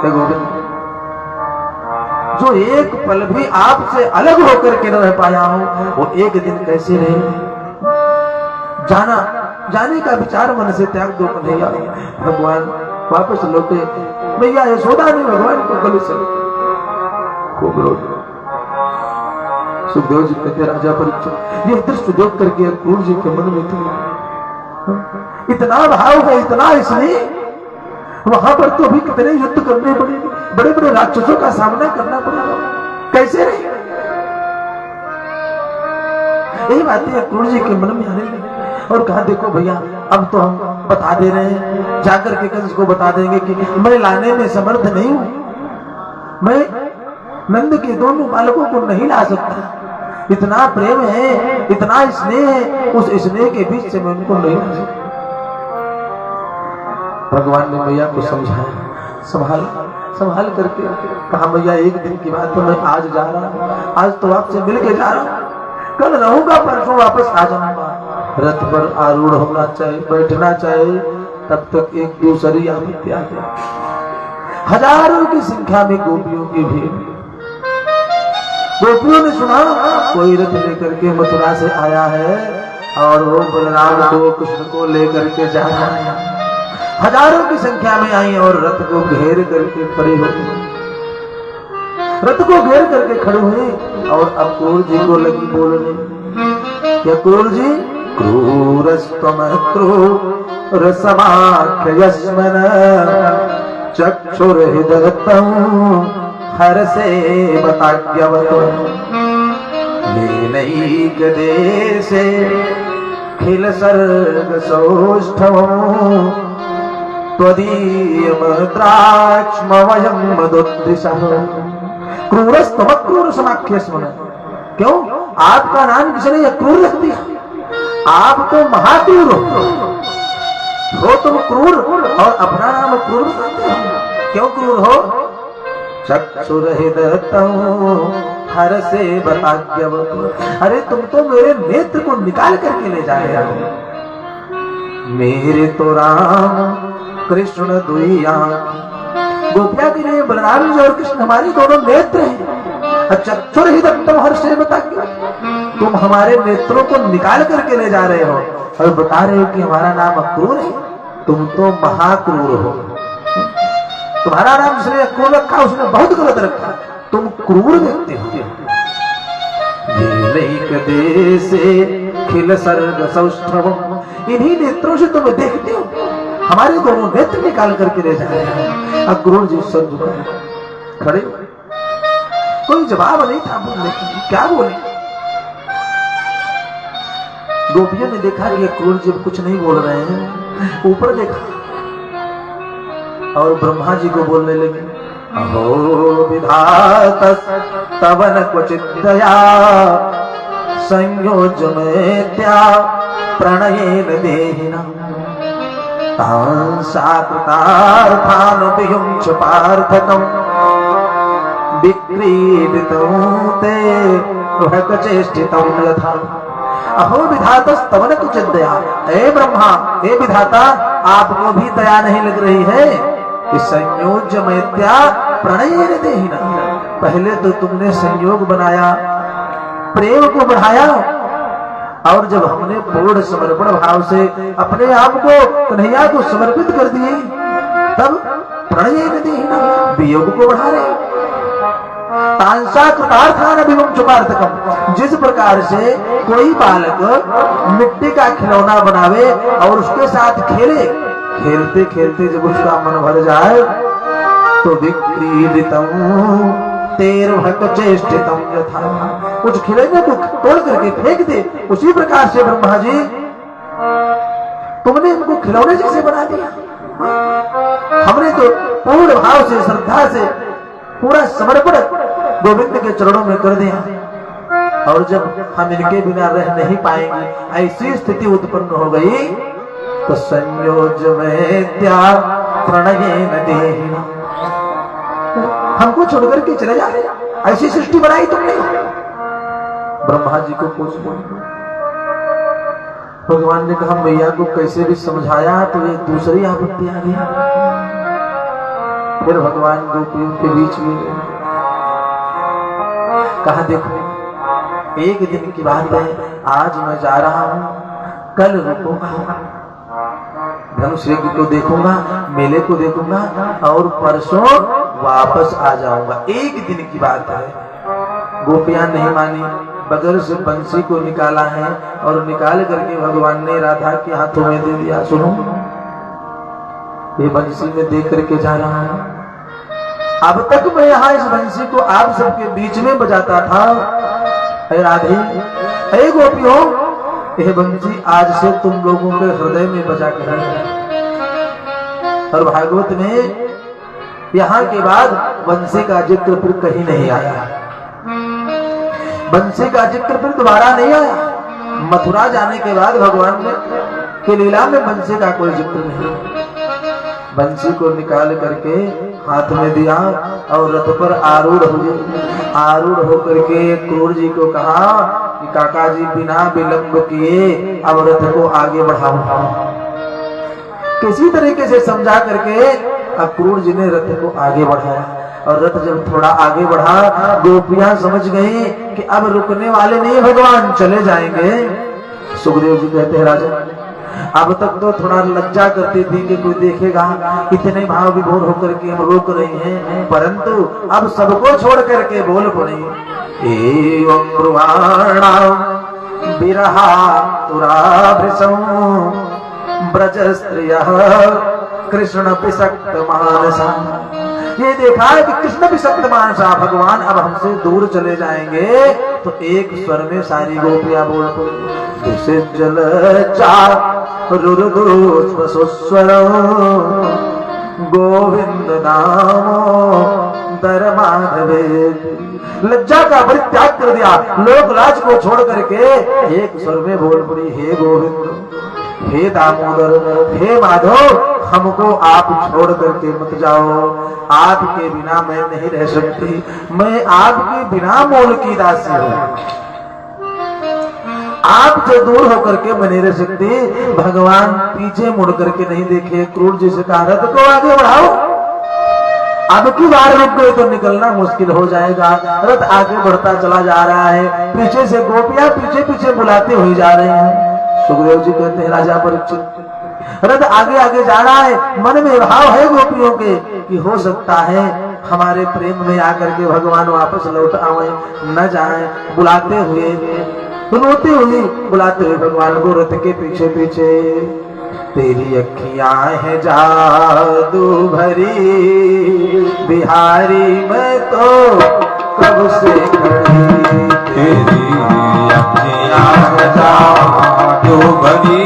गोविंद, जो एक पल भी आपसे अलग होकर के न रह पाया हूं, वो एक दिन कैसे रहे? जाने का विचार मन से त्याग दो कन्हैया। भगवान वापस लौटे, मैया यशोदा ने भगवान को गले से खूब रो। सुखदेव जी कहते, राजा परीक्षित, ये दृश्य देख करके क्रूर जी के मन में इतना भाव है, इतना इसलिए वहां पर तो भी कितने युद्ध करने पड़े, बड़े बड़े राक्षसों का सामना करना पड़ेगा, कैसे रहे? यही बातें क्रूर जी के मन में आने लगी और कहा, देखो भैया अब तो हम बता दे रहे हैं, जाकर के कंस को बता देंगे कि मैं लाने में समर्थ नहीं हूं, मैं नंद के दोनों बालकों को नहीं ला सकता, इतना प्रेम है, इतना स्नेह है, उस स्नेह के बीच से मैं उनको नहीं ला सकता। भगवान ने मैया को समझाया, संभाल करके कहा, मैया एक दिन की बात तो मैं आज जा रहा हूँ, आज तो आपसे मिल के जा रहा हूँ, कल रहूंगा, परसों वापस आ जाऊंगा। रथ पर आरूढ़ होना चाहिए, बैठना चाहिए, तब तक एक दूसरी आपत्ति आ गई। हजारों की संख्या में गोपियों की भीड़। गोपियों ने सुना कोई रथ लेकर के मथुरा से आया है और वो बलराम को कृष्ण को लेकर के जा रहा है। हजारों की संख्या में आई और रथ को घेर करके खड़े हो गए, रथ को घेर करके खड़े हुए और अब क्रूर जी को लगी बोलने, क्या क्रूर जी, क्रूरस्तम क्रूर समाख्यस्मन चक्षुर्हृदयतं हर से बताज्ञवत, येनैक देशे खिल सर्ग सौष्ठवम् त्वदीयमद्राक्ष्मवयं मदोद्दिशः। क्रूरस्तम क्रूर समाख्यस्मन, क्यों आपका नाम किसने क्रूर रख दिया? आप तो महाक्रूर हो तुम क्रूर, और अपना नाम क्रूर बताते हो, क्यों क्रूर हो? चक्षुर्हृदयतं हर से बताज्ञवत्, अरे तुम तो मेरे नेत्र को निकाल करके ले जा रहे हो। मेरे तो राम कृष्ण दुई आंख, गोपिया के लिए बलराम जी और कृष्ण हमारे दोनों नेत्र हैं। चक्षुर्हृदयतं हर से बताज्ञवत्, तुम हमारे नेत्रों को निकाल करके ले जा रहे हो और बता रहे हो कि हमारा नाम अक्रूर है। तुम तो महाक्रूर हो, तुम्हारा नाम जिसने अक्रूर रखा उसने बहुत गलत रखा, तुम क्रूर व्यक्ति हो। खिल सर्ग सौष्ठवम्, इन्हीं नेत्रों से तुम देखते हो, हमारे दोनों नेत्र निकाल करके ले जा रहे हैं। अक्रूर जी सर झुकाए खड़े, कोई जवाब नहीं था बोलने, क्या बोले? गोपियों ने देखा कि क्रूर जी कुछ नहीं बोल रहे हैं, ऊपर देखा और ब्रह्मा जी को बोलने लगे, अहो विधाता तवन क्वचित दया संयोजमेत्या प्रणयेन देहिना तां साकृतार्थान् वियुञ्च पार्थकम् विक्रीडितं ते वहकचेष्टितं यथा। अहो विधातस्तवन कुचित दया, हे ब्रह्मा, हे विधाता, आपको भी दया नहीं लग रही है कि संयोजमेत्या प्रणयेन देहिना, पहले तो तुमने संयोग बनाया, प्रेम को बढ़ाया, और जब हमने पूर्ण समर्पण भाव से अपने आप को कन्हैया को समर्पित कर दिए, तब प्रणयेन देहिना, वियोग को बढ़ा रहे। तांसा कृतार्थान अभिमुञ्चपार्थकम्, जिस प्रकार से कोई बालक मिट्टी का खिलौना बनावे और उसके साथ खेले, खेलते खेलते जब उसका मन भर जाए तो विक्रीडितं तेर्वहकचेष्टितं यथा, कुछ खिलौने को तोड़ करके फेंक दे, उसी प्रकार से ब्रह्मा जी तुमने इनको खिलौने जैसे बना दिया। हमने तो पूर्ण भाव से, श्रद्धा से पूरा समर्पण गोविंद के चरणों में कर दिया, और जब हम इनके बिना रह नहीं पाएंगे, ऐसी स्थिति उत्पन्न हो गई, तो संयोजमेत्या प्रणयेन देहिना, हमको छोड़कर के चले जा रहे, ऐसी सृष्टि बनाई तुमने। ब्रह्मा जी को पूछ, भगवान ने कहा मैया को कैसे भी समझाया तो ये दूसरी आपत्ति आ गई। फिर भगवान गोपियों के बीच में कहा, देखो एक दिन की बात है, आज मैं जा रहा हूं, कल रुकूंगा, धनुष यज्ञ को देखूंगा, मेले को देखूंगा, और परसों वापस आ जाऊंगा। एक दिन की बात है। गोपियां नहीं मानी, बगल से बंसी को निकाला है और निकाल करके भगवान ने राधा के हाथों में दे दिया। सुनो, ये बंसी में दे करके जा रहा हूं, अब तक मैं यहाँ इस बंसी को आप सबके बीच में बजाता था। हे राधे, हे गोपियों, यह बंसी आज से तुम लोगों के हृदय में बजा कर है। और भागवत में यहाँ के बाद बंसी का जिक्र फिर कहीं नहीं आया, बंसी का जिक्र फिर दोबारा नहीं आया। मथुरा जाने के बाद भगवान ने के लीला में बंसी का कोई जिक्र नहीं। बंसी को निकाल करके हाथ में दिया और रथ पर आरूढ़ हुए। आरूढ़ होकर के क्रूर जी को कहा कि काका जी बिना विलंब किए अब रथ को आगे बढ़ाओ। किसी तरीके से समझा करके अब क्रूर जी ने रथ को आगे बढ़ाया, और रथ जब थोड़ा आगे बढ़ा, गोपियां समझ गई कि अब रुकने वाले नहीं, भगवान चले जाएंगे। सुखदेव जी कहते हैं, राजा अब तक तो थोड़ा लज्जा करती थी कि कोई देखेगा, इतने भाव विभोर होकर के हम रोक रहे हैं, परंतु अब सबको छोड़ करके बोल पड़े, एवं ब्रुवाणां विरहा तुराभृशं ब्रज स्त्रियः कृष्ण पिसक्त मानसा। ये देखा है कि कृष्ण पिसक्त मानसा, भगवान अब हमसे दूर चले जाएंगे। तो एक स्वर में सारी गोपियां बोल पड़ी, जल चारुस्वर गोविंद नामो दर माधवे। लज्जा का परित्याग कर दिया, लोक लाज को छोड़ करके एक स्वर में बोल पड़ी, हे गोविंद, हे दामोदर, हे माधव, हमको आप छोड़ करके मत जाओ, आपके बिना मैं नहीं रह सकती, मैं आपके बिना मोल की दासी हूँ, आपसे दूर होकर के मैं नहीं रह सकती। भगवान पीछे मुड़ करके नहीं देखे, क्रूर जी से कहा रथ को आगे बढ़ाओ, अब की बार रुक गए तो निकलना मुश्किल हो जाएगा। रथ आगे बढ़ता चला जा रहा है, पीछे से गोपियां पीछे पीछे बुलाते हुए जा रहे हैं। सुखदेव जी कहते हैं, राजा परीक्षित, रथ आगे आगे जा रहा है, मन में भाव है गोपियों के कि हो सकता है हमारे प्रेम में आकर के भगवान वापस लौट आए, न जाए। बुलाते हुए रोते हुए बुलाते हुए भगवान को रथ के पीछे पीछे, तेरी अखियां हैं जादू भरी बिहारी, मैं तो कब से खड़ी, तेरी अखियां हैं जादू तो भरी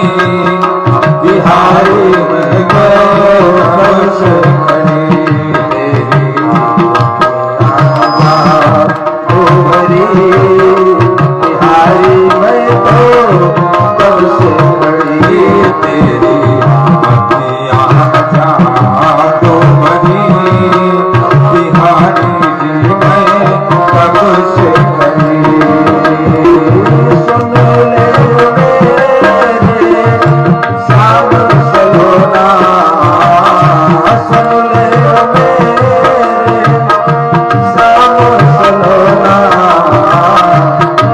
बिहारी मैं को कब से खड़ी तेरी तो भरी बिहारी मैं तो कब से खड़ी तेरी आजा तो भरी बिहारी जी मैं कब से खड़ी सुन ले मेरे श्याम सलोना, सुन ले मेरे श्याम सलोना,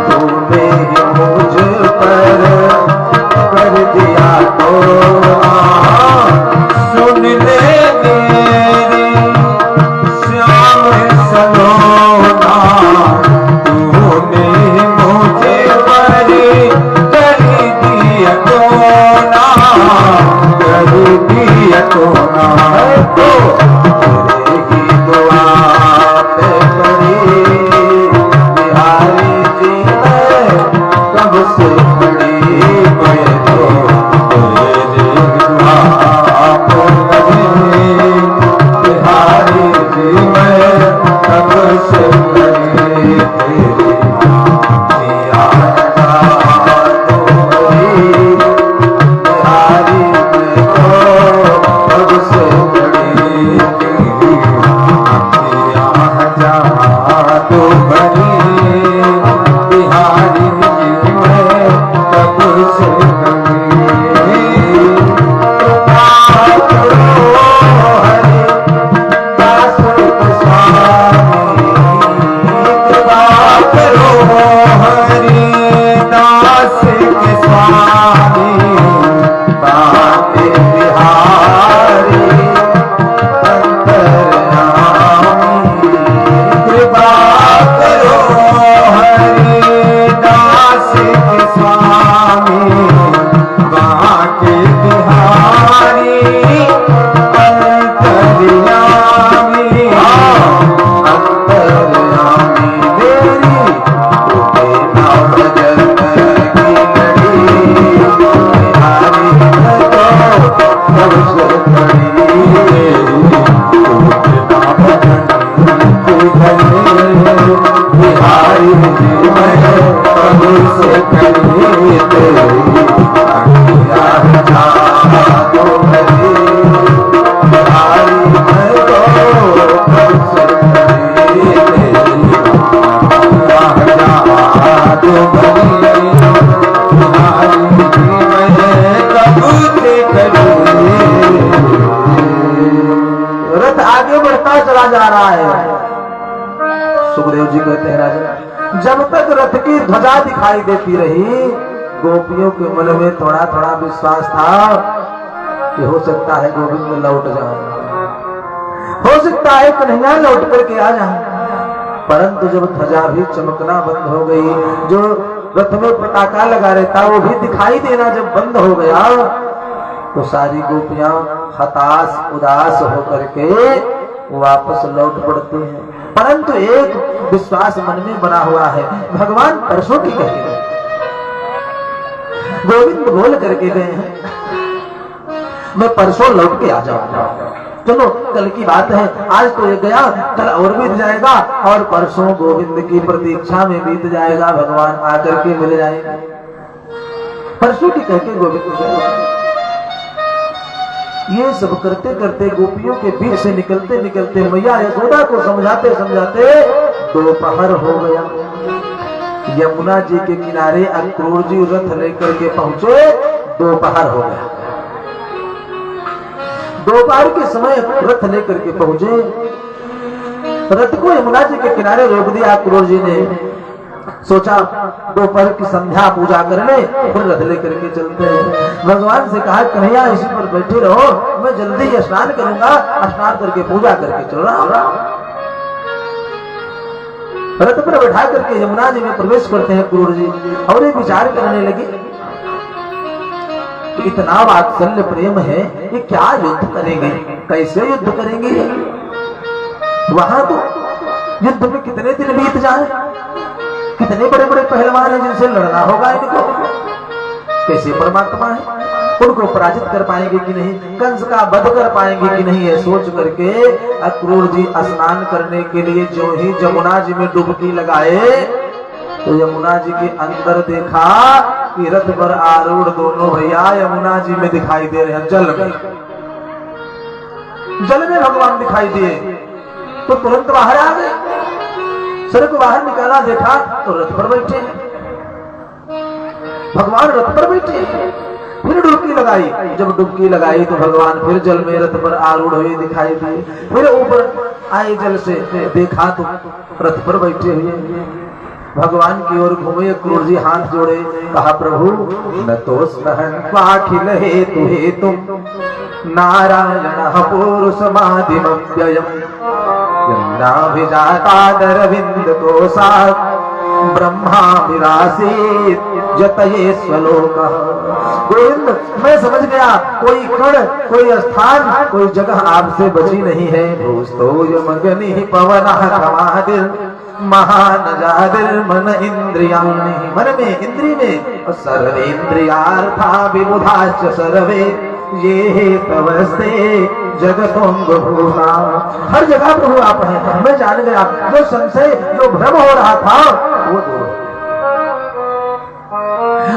तूने ही मुझ पर कर दिया तो सुन ले मेरी श्याम सलोना तूने मुझे पर कर दिया कोना कर दिया कोना तो तेरे ही दुआ पे पड़ी बिहारी जी मैं कब से खड़ी मैं तो तेरे आप बिहारी जी मैं कब से खड़ी तेरी आजा तो भरी बिहारी मैं तो कब से खड़ी तो बनी बिहारी जी मैं कब से रथ आगे बढ़ता चला जा रहा है। सुखदेव जी कहते हैं राजा, जब तक रथ की ध्वजा दिखाई देती रही गोपियों के मन में थोड़ा थोड़ा विश्वास था कि हो सकता है गोविंद लौट जाए, हो सकता है कन्हैया लौट करके आ जाए। परंतु जब ध्वजा भी चमकना बंद हो गई, जो रथ में पताका लगा रहता वो भी दिखाई देना जब बंद हो गया, तो सारी गोपियां हताश उदास होकर के वापस लौट पड़ती हैं। परंतु एक विश्वास मन में बना हुआ है, भगवान परसों की कहते हैं, गोविंद बोल करके गए हैं मैं परसों लौट के आ जाऊंगा। चलो कल की बात है, आज तो ये गया, कल और बीत जाएगा और परसों गोविंद की प्रतीक्षा में बीत जाएगा, भगवान आकर के मिल जाएगा। परसों की कहके गोविंद गए। ये सब करते करते गोपियों के बीच से निकलते निकलते मैया यशोदा को समझाते समझाते दोपहर हो गया। यमुना जी के किनारे अक्रूर जी रथ लेकर के पहुंचे, दोपहर हो गया। दोपहर के समय रथ लेकर के पहुंचे, रथ को यमुना जी के किनारे रोक दिया। अक्रूर जी ने सोचा दोपहर की संध्या पूजा कर ले, फिर रथ लेकर के चलते हैं। भगवान से कहा कन्हैया इसी पर बैठे रहो, मैं जल्दी स्नान करूंगा, स्नान करके पूजा करके चल रहा। रथ पर बैठा करके यमुना जी में प्रवेश करते हैं क्रूर जी, और ये विचार करने लगे कि इतना वात्सल्य प्रेम है, ये क्या युद्ध करेंगे, कैसे युद्ध करेंगे। वहां तो युद्ध में कितने दिन बीत जाए, कितने बड़े बड़े पहलवान हैं जिनसे लड़ना होगा इनको। कैसे परमात्मा है, उनको पराजित कर पाएंगे कि नहीं, कंस का वध कर पाएंगे कि नहीं, है सोच करके अक्रूर जी स्नान करने के लिए जो ही यमुना जी में डुबकी लगाए तो यमुना जी के अंदर देखा कि रथ पर आरूढ़ दोनों भैया यमुना जी में दिखाई दे रहे हैं, जल में भगवान दिखाई दिए तो तुरंत बाहर आ गए। सर को बाहर निकाला, देखा तो रथ पर बैठे हैं, भगवान रथ पर बैठे हैं। फिर डुबकी लगाई, जब डुबकी लगाई तो भगवान फिर जल में रथ पर आरूढ़ हुए दिखाई दिए। फिर ऊपर आए जल से, देखा तो रथ पर बैठे हुए भगवान की ओर घूमे। अक्रूर जी हाथ जोड़े, कहा प्रभु न तो सहन हे तुम नारायण पुरुषमादिमव्ययम् नाभिजातादरविंद कोशात् ब्रह्मा विरासीत जतये स्वलोकः। गोविंद मैं समझ गया, कोई कण, कोई स्थान, कोई जगह आपसे बची नहीं है। भूस्तोयमग्नि पवनः कमादिर महानजादिर मन इंद्रियाणि, मन में इंद्री में और सर्वेन्द्रियार्था विबुधाश्च सर्वे ये तवस्ते जगतों भूता। हर जगह प्रभु आप हैं, मैं जान गया, जो संशय जो भ्रम हो रहा था वो दूर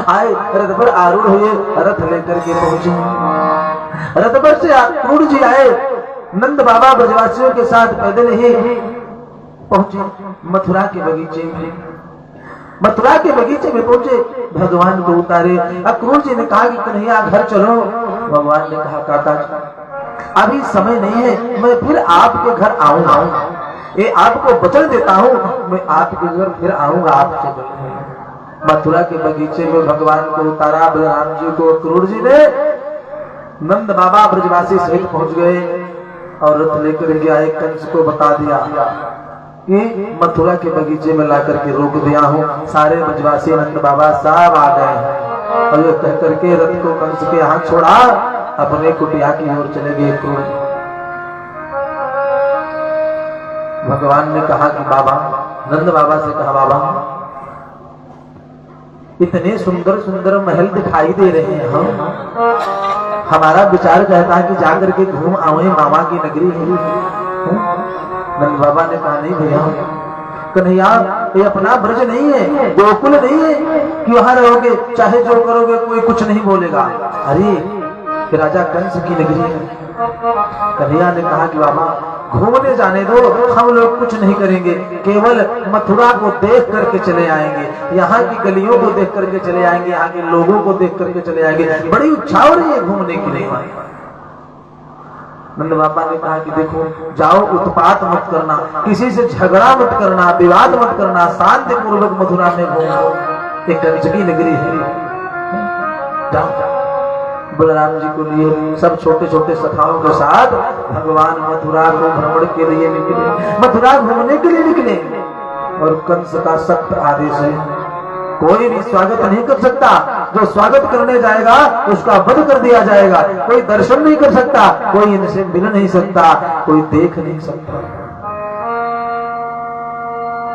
आए। रथ पर आरूढ़ हुए, रथ लेकर के पहुंचे। रथ पर से अक्रूर जी आए, नंद बाबा ब्रजवासियों के साथ पैदल ही पहुंचे मथुरा के बगीचे में। मथुरा के बगीचे में पहुंचे, भगवान को उतारे। अक्रूर जी ने कहा कि कन्हैया घर चलो। भगवान ने कहा काका अभी समय नहीं है, मैं फिर आपके घर आऊंगा, ये आपको वचन देता हूँ, मैं आपके घर फिर आऊंगा आपसे मिलने। मथुरा के बगीचे में भगवान को उतारा बलराम जी को। अक्रूर जी ने नंद बाबा ब्रजवासी सहित पहुंच गए और रथ लेकर के आए। कंस को बता दिया कि मथुरा के बगीचे में ला करके रोक दिया हूँ, सारे ब्रजवासी नंद बाबा सब आ गए हैं। और ये कह करके रथ को कंस के हाथ छोड़ा, अपने कुटिया की ओर चले गए। भगवान ने कहा कि बाबा, नंद बाबा से कहा बाबा इतने सुंदर सुंदर महल दिखाई दे रहे हैं, हमारा विचार कहता है कि जाकर के घूम आवे, मामा की नगरी है। नंद बाबा ने कहा नहीं भैया, कन्हैया ये अपना ब्रज नहीं है, गोकुल नहीं है कि वहां रहोगे चाहे जो करोगे कोई कुछ नहीं बोलेगा। अरे राजा कंस की नगरी है। कन्हैया ने कहा कि बाबा घूमने जाने दो, हम लोग कुछ नहीं करेंगे, केवल मथुरा को देख करके चले आएंगे, यहाँ की गलियों को देख करके चले आएंगे, यहाँ के लोगों को देख करके चले आएंगे। बड़ी इच्छा हो रही है घूमने की। नहीं नंद बाबा ने कहा कि देखो जाओ, उत्पात मत करना, किसी से झगड़ा मत करना, विवाद मत करना, शांति पूर्वक मथुरा में घूमो, एक कंस की नगरी है, जाओ। बलराम जी को लिए सब छोटे छोटे सखाओं के साथ भगवान मथुरा को भ्रमण के लिए निकले, मथुरा घूमने के लिए निकले। और कंस का सख्त आदेश है, कोई भी स्वागत नहीं कर सकता, जो स्वागत करने जाएगा उसका वध कर दिया जाएगा। कोई दर्शन नहीं कर सकता, कोई इनसे मिल नहीं सकता, कोई देख नहीं सकता।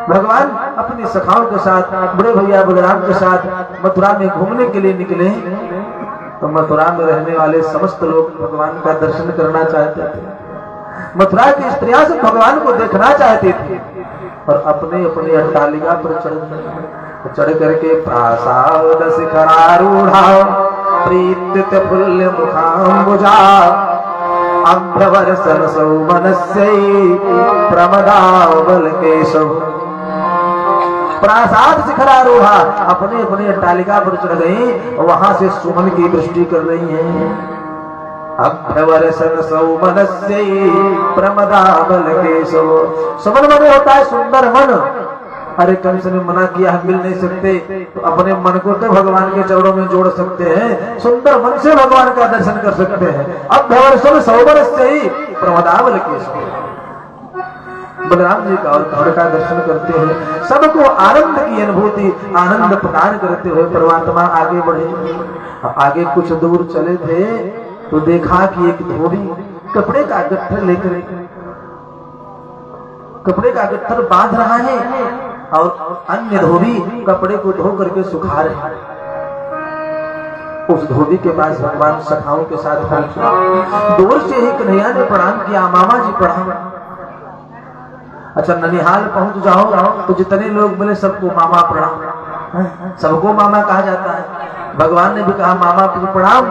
भगवान अपनी सखाओं के साथ, बड़े भैया बलराम के साथ मथुरा में घूमने के लिए निकले। तो मथुरा में रहने वाले समस्त लोग भगवान का दर्शन करना चाहते थे, मथुरा की स्त्रियां सब भगवान को देखना चाहती थी। और अपने अपने अट्टालिका पर चढ़ करके प्रासाद शिखरारूढ़ा प्रीत फुल्ल मुखाम्बुजा अभ्यवर्षन सौमनस्यै प्रमदावल केशव। प्रासाद शिखरारूढ़ा अपने अपने अट्टालिका पर चढ़ गई, वहां से सुमन की वृष्टि कर रही है। अभ्यवर्षन सौमनस्यै प्रमदावल केशव। सुमन मन होता है सुंदर मन। अरे कंस ने मना किया, हम मिल नहीं सकते, तो अपने मन को तो भगवान के चरणों में जोड़ सकते हैं, सुंदर मन से भगवान का दर्शन कर सकते हैं। अभ्यवर्षन सौमनस्यै प्रमदावल केशव। बलराम जी का और कृष्ण का दर्शन करते हुए सबको आनंद की अनुभूति, आनंद प्रदान करते हुए परमात्मा आगे बढ़े। आगे कुछ दूर चले थे तो देखा कि एक धोबी कपड़े का गट्ठर लेकर, कपड़े का गट्ठर बांध रहा है और अन्य धोबी कपड़े को धो करके सुखा रहे हैं। उस धोबी के पास भगवान सखाओं के साथ पहुंचे। दूर से ही कन्हैया ने प्रणाम किया, मामा जी प्रणाम। अच्छा, ननिहाल पहुंच जाओ तो जितने लोग मिले सबको मामा प्रणाम, सबको मामा कहा जाता है। भगवान ने भी कहा मामा को प्रणाम।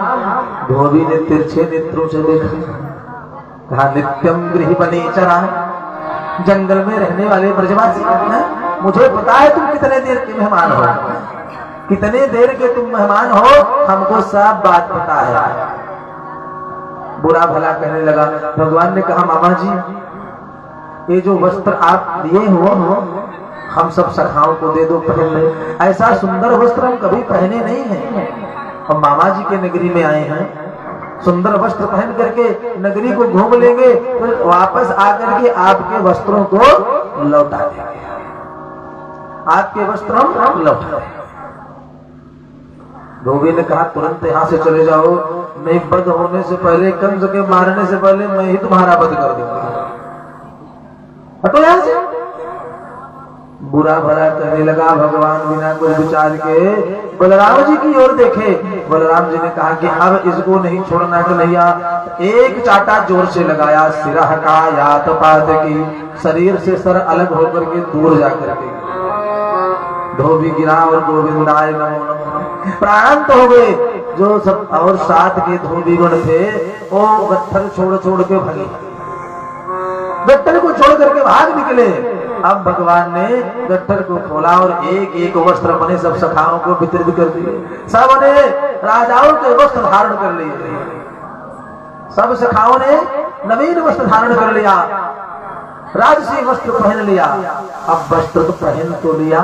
धोबी ने तिरछे नेत्रों से देखा, कहा नित्यम गृह बने चरा, जंगल में रहने वाले ब्रजवासी, मुझे पता है तुम कितने देर के मेहमान हो, कितने देर के तुम मेहमान हो, हमको सब बात पता है। बुरा भला कहने लगा। भगवान ने कहा मामा जी, ये जो वस्त्र आप दिए हो हम सब सखाओं को दे दो, पहन ले। ऐसा सुंदर वस्त्र हम कभी पहने नहीं है। हम मामा जी के नगरी में आए हैं, सुंदर वस्त्र पहन करके नगरी को घूम लेंगे, फिर वापस आकर के आपके वस्त्रों को लौटा देंगे, आपके वस्त्र हम लौटा देंगे। धोबी ने कहा तुरंत यहाँ से चले जाओ, नहीं वध होने से पहले, कंस के मारने से पहले मैं ही तुम्हारा वध कर दूंगा, हटो यहाँ से। बुरा भला कहने लगा। भगवान बिना कुछ विचार के बलराम जी की ओर देखे। बलराम जी ने कहा कि अब इसको नहीं छोड़ना कन्हैया। एक चाटा जोर से लगाया, सिरह का यात पात की, शरीर से सर अलग होकर के दूर जाकर के धोबी गिरा और गोविंदाय नमो नमः प्राण तो हो गए। जो सब और साथ के धोबी गण थे वो गट्ठर छोड़ छोड़ के भागे, गट्ठर को छोड़ करके भाग निकले। अब भगवान ने गट्ठर को खोला और एक एक वस्त्र बने सब सखाओं को वितरित कर दिए। सब ने राजाओं के वस्त्र धारण कर लिए, सब सखाओं ने नवीन वस्त्र धारण कर लिया, राजसी वस्त्र पहन लिया। अब वस्त्र तो पहन तो लिया,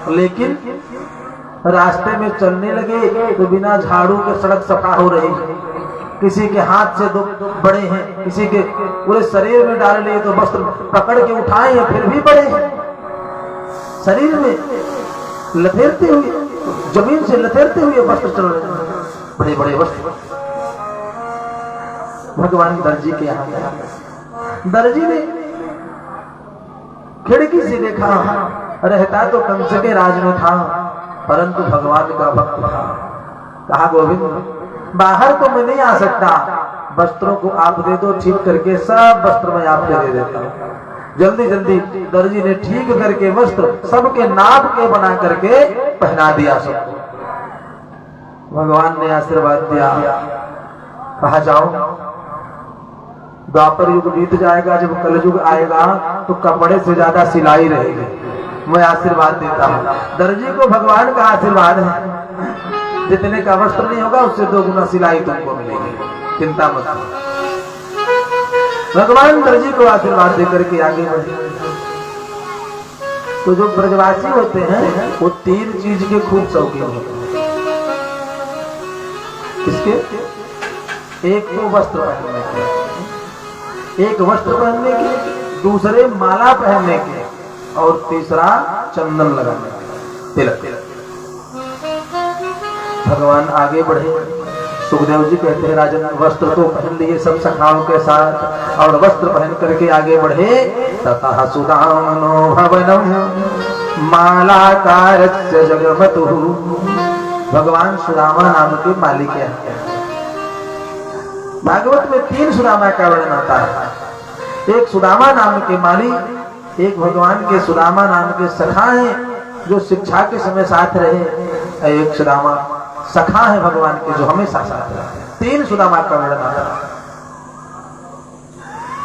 लेकिन रास्ते में चलने लगे तो बिना झाड़ू के सड़क सफा हो रही, किसी के हाथ से दो बड़े हैं, किसी के पूरे शरीर में डाल लिए तो वस्त्र पकड़ के उठाए हैं फिर भी बड़े हैं, शरीर में लथेरते हुए, जमीन से लथेरते हुए वस्त्र चल रहे हैं, बड़े बड़े वस्त्र। भगवान दर्जी के यहाँ गया, दर्जी ने खिड़की से देखा, रहता तो कंस के राज में था परंतु भगवान का भक्त था। कहा गोविंद बाहर तो मैं नहीं आ सकता, वस्त्रों को आप दे दो, ठीक करके सब वस्त्र मैं आपको दे देता हूँ। जल्दी जल्दी दर्जी ने ठीक करके वस्त्र सबके नाप के बना करके पहना दिया सबको। भगवान ने आशीर्वाद दिया, कहा जाओ द्वापर युग बीत जाएगा, जब कलयुग आएगा तो कपड़े से ज्यादा सिलाई रहेगी, मैं आशीर्वाद देता हूँ। दर्जी को भगवान का आशीर्वाद है, जितने का वस्त्र नहीं होगा उससे 2 गुना सिलाई तुमको मिलेगी, चिंता मत करो। भगवान दर्जी को आशीर्वाद देकर के आगे बढ़े। तो जो ब्रजवासी होते हैं वो 3 चीज के खूब शौकीन होते हैं। किसके? एक तो वस्त्र पहनने के, एक वस्त्र पहनने के, दूसरे माला पहनने के, और तीसरा चंदन लगाने के, तिलक। भगवान आगे बढ़े। सुखदेव जी कहते हैं राजन वस्त्र तो पहन लिए सब सखाओं के साथ और वस्त्र पहन करके आगे बढ़े। ततः सुदामनो भवनम मालाकारस्य जगमतु। भगवान सुदामा नाम के मालिक हैं। भागवत में 3 सुदामा का वर्णन आता है। एक सुदामा नाम के माली, एक भगवान के सुदामा नाम के सखा हैं जो शिक्षा के समय साथ रहे, एक सुदामा सखा है भगवान के जो हमेशा साथ रहे। 3 सुदामा का वर्णन आता है।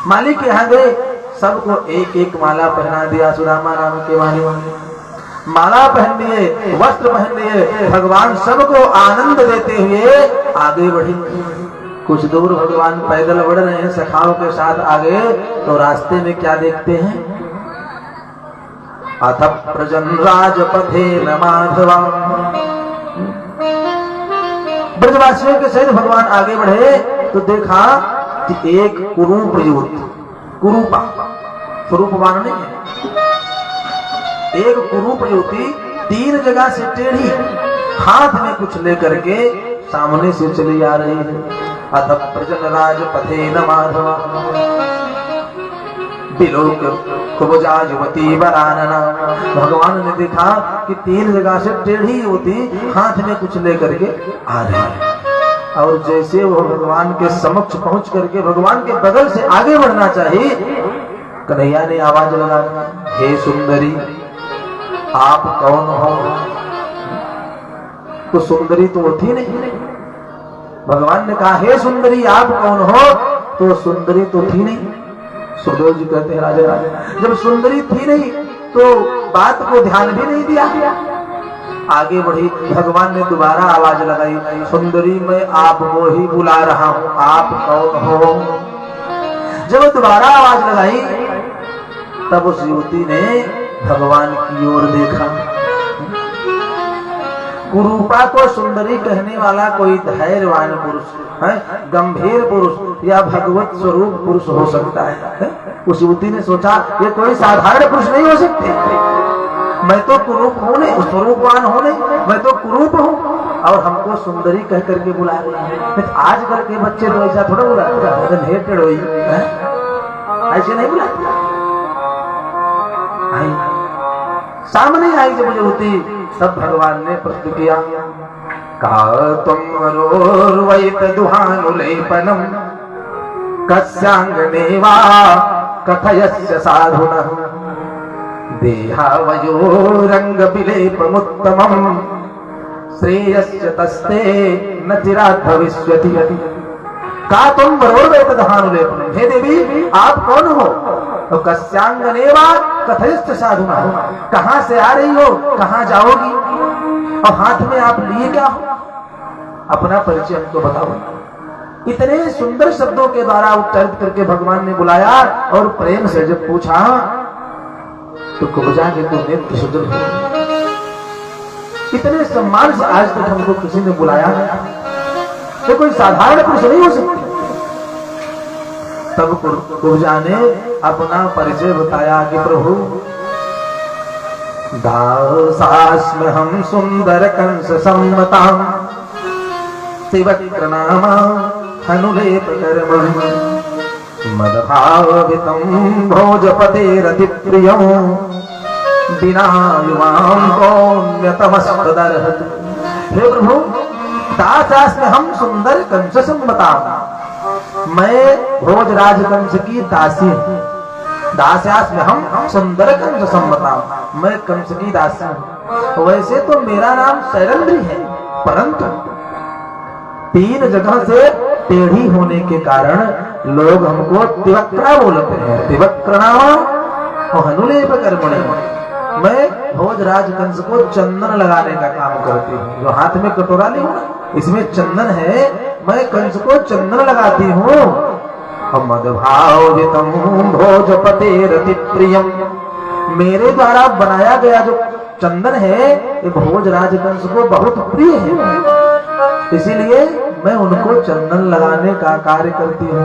माली के यहाँ गए, सबको एक एक माला पहना दिया। सुदामा नाम के माली माला पहन लिए, वस्त्र पहन लिए। भगवान सबको आनंद देते हुए आगे बढ़े। कुछ दूर भगवान पैदल बढ़ रहे हैं सखाओं के साथ आगे, तो रास्ते में क्या देखते हैं? अथ प्रजन राजपथे न माधवा। ब्रजवासियों के सहित भगवान आगे बढ़े तो देखा कि एक कुरूप युवती, कुरूपा स्वरूपवान नहीं है, एक कुरूप युवती 3 जगह से टेढ़ी हाथ में कुछ लेकर के सामने से चली आ रही है। अथ प्रजन राजपथे न माधवा। बिलोक कुबजा युवती वरानना। भगवान ने देखा कि 3 जगह से टेढ़ी युवती हाथ में कुछ लेकर के आ रही है, और जैसे वो भगवान के समक्ष पहुंच करके भगवान के बगल से आगे बढ़ना चाहिए, कन्हैया ने आवाज लगा, हे सुंदरी आप कौन हो? तो सुंदरी तो वो थी नहीं। भगवान ने कहा, हे सुंदरी आप कौन हो? तो सुंदरी तो थी नहीं। सुखदेव जी कहते हैं, राजा राजा जब सुंदरी थी नहीं तो बात को ध्यान भी नहीं दिया। आगे बढ़ी, भगवान ने दोबारा आवाज लगाई, सुंदरी मैं आपको ही बुला रहा हूं, आप कौन हो? जब दोबारा आवाज लगाई तब उस युवती ने भगवान की ओर देखा। कुरूपा को सुंदरी कहने वाला कोई धैर्यवान पुरुष है, गंभीर पुरुष या भगवत स्वरूप पुरुष हो सकता है। उस युवती ने सोचा ये कोई साधारण पुरुष नहीं हो सकते, मैं तो कुरूप हूं नहीं, स्वरूपवान हूं नहीं, मैं तो कुरूप हूं और हमको सुंदरी कह करके बुला रही है। आजकल के बच्चे तो ऐसा थोड़ा बुलाते, ऐसे नहीं बुलाते। सामने आई जब युवती, तब भगवान ने प्रश्न किया, का तुम रोर्वैत दुहानुलेपनम कस्यांगने वा कथयस्य साधुनः देहावयो रंग विलेपमुत्तमम् श्रेयस्य तस्ते न चिरात् भविष्यति। का तुम रोर्वैत दुहानुलेपनम, हे देवी आप कौन हो? तो कस्यांगने वा कथयस्य साधुनः, कहां से आ रही हो, कहां जाओगी, और हाथ में आप लिए क्या हो? अपना परिचय हमको बताओ। इतने सुंदर शब्दों के द्वारा उच्चारित करके भगवान ने बुलाया और प्रेम से जब पूछा तो कुब्जा के तो नेत्र सुजल हो। इतने सम्मान से आज तक हमको किसी ने बुलाया नहीं, तो कोई साधारण पुरुष नहीं हो सकती। तब कुब्जा ने अपना परिचय बताया कि प्रभु दासास्म हम सुंदर कंस सम्मताम शिवक्रनाम हनुलेप कर्म मदभावितं भोजपतेरति प्रियं बिना युवां कौन्यतमस्तदर्हति। हे प्रभु दासास्म हम सुंदर कंस सम्मताम, मैं भोजराज कंस की दासी हूं। दास्यास्म हम सुंदर कंस सम्मताम, मैं कंस की दासी हूं। वैसे तो मेरा नाम शैलेंद्री है, परंतु 3 जगह से टेढ़ी होने के कारण लोग हमको तिवक्रा बोलते हैं। तिवक्रणा और हनुलेप कर्मणि, मैं भोजराज कंस को चंदन लगाने का काम करती हूँ। जो हाथ में कटोरा ली हूँ इसमें चंदन है, मैं कंस को चंदन लगाती हूँ। मदभावितं भोजपतेरति प्रियं, मेरे द्वारा बनाया गया जो चंदन है ये भोजराज कंस को बहुत प्रिय है, इसीलिए मैं उनको चंदन लगाने का कार्य करती हूँ।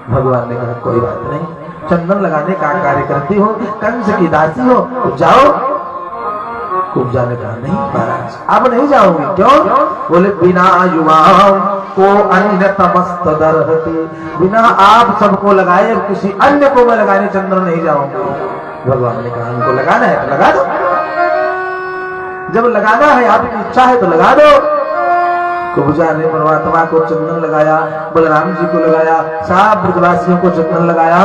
भगवान ने कहा कोई बात नहीं, चंदन लगाने का कार्य करती हो, कंस की दासी हो, तो जाओ। कुब्जा ने कहा नहीं महाराज अब नहीं जाऊंगी। क्यों? बोले बिना युवाओं को अन्य तमस्तदर्हति, बिना आप सबको लगाए किसी अन्य को मैं लगाने चंदन नहीं जाऊंगी। भगवान ने कहा हमको लगाना है तो लगा दो, जब लगाना है आपकी इच्छा है तो लगा दो। कुब्जा ने परमात्मा को चंदन लगाया, बलराम जी को लगाया, सब ब्रजवासियों को चंदन लगाया।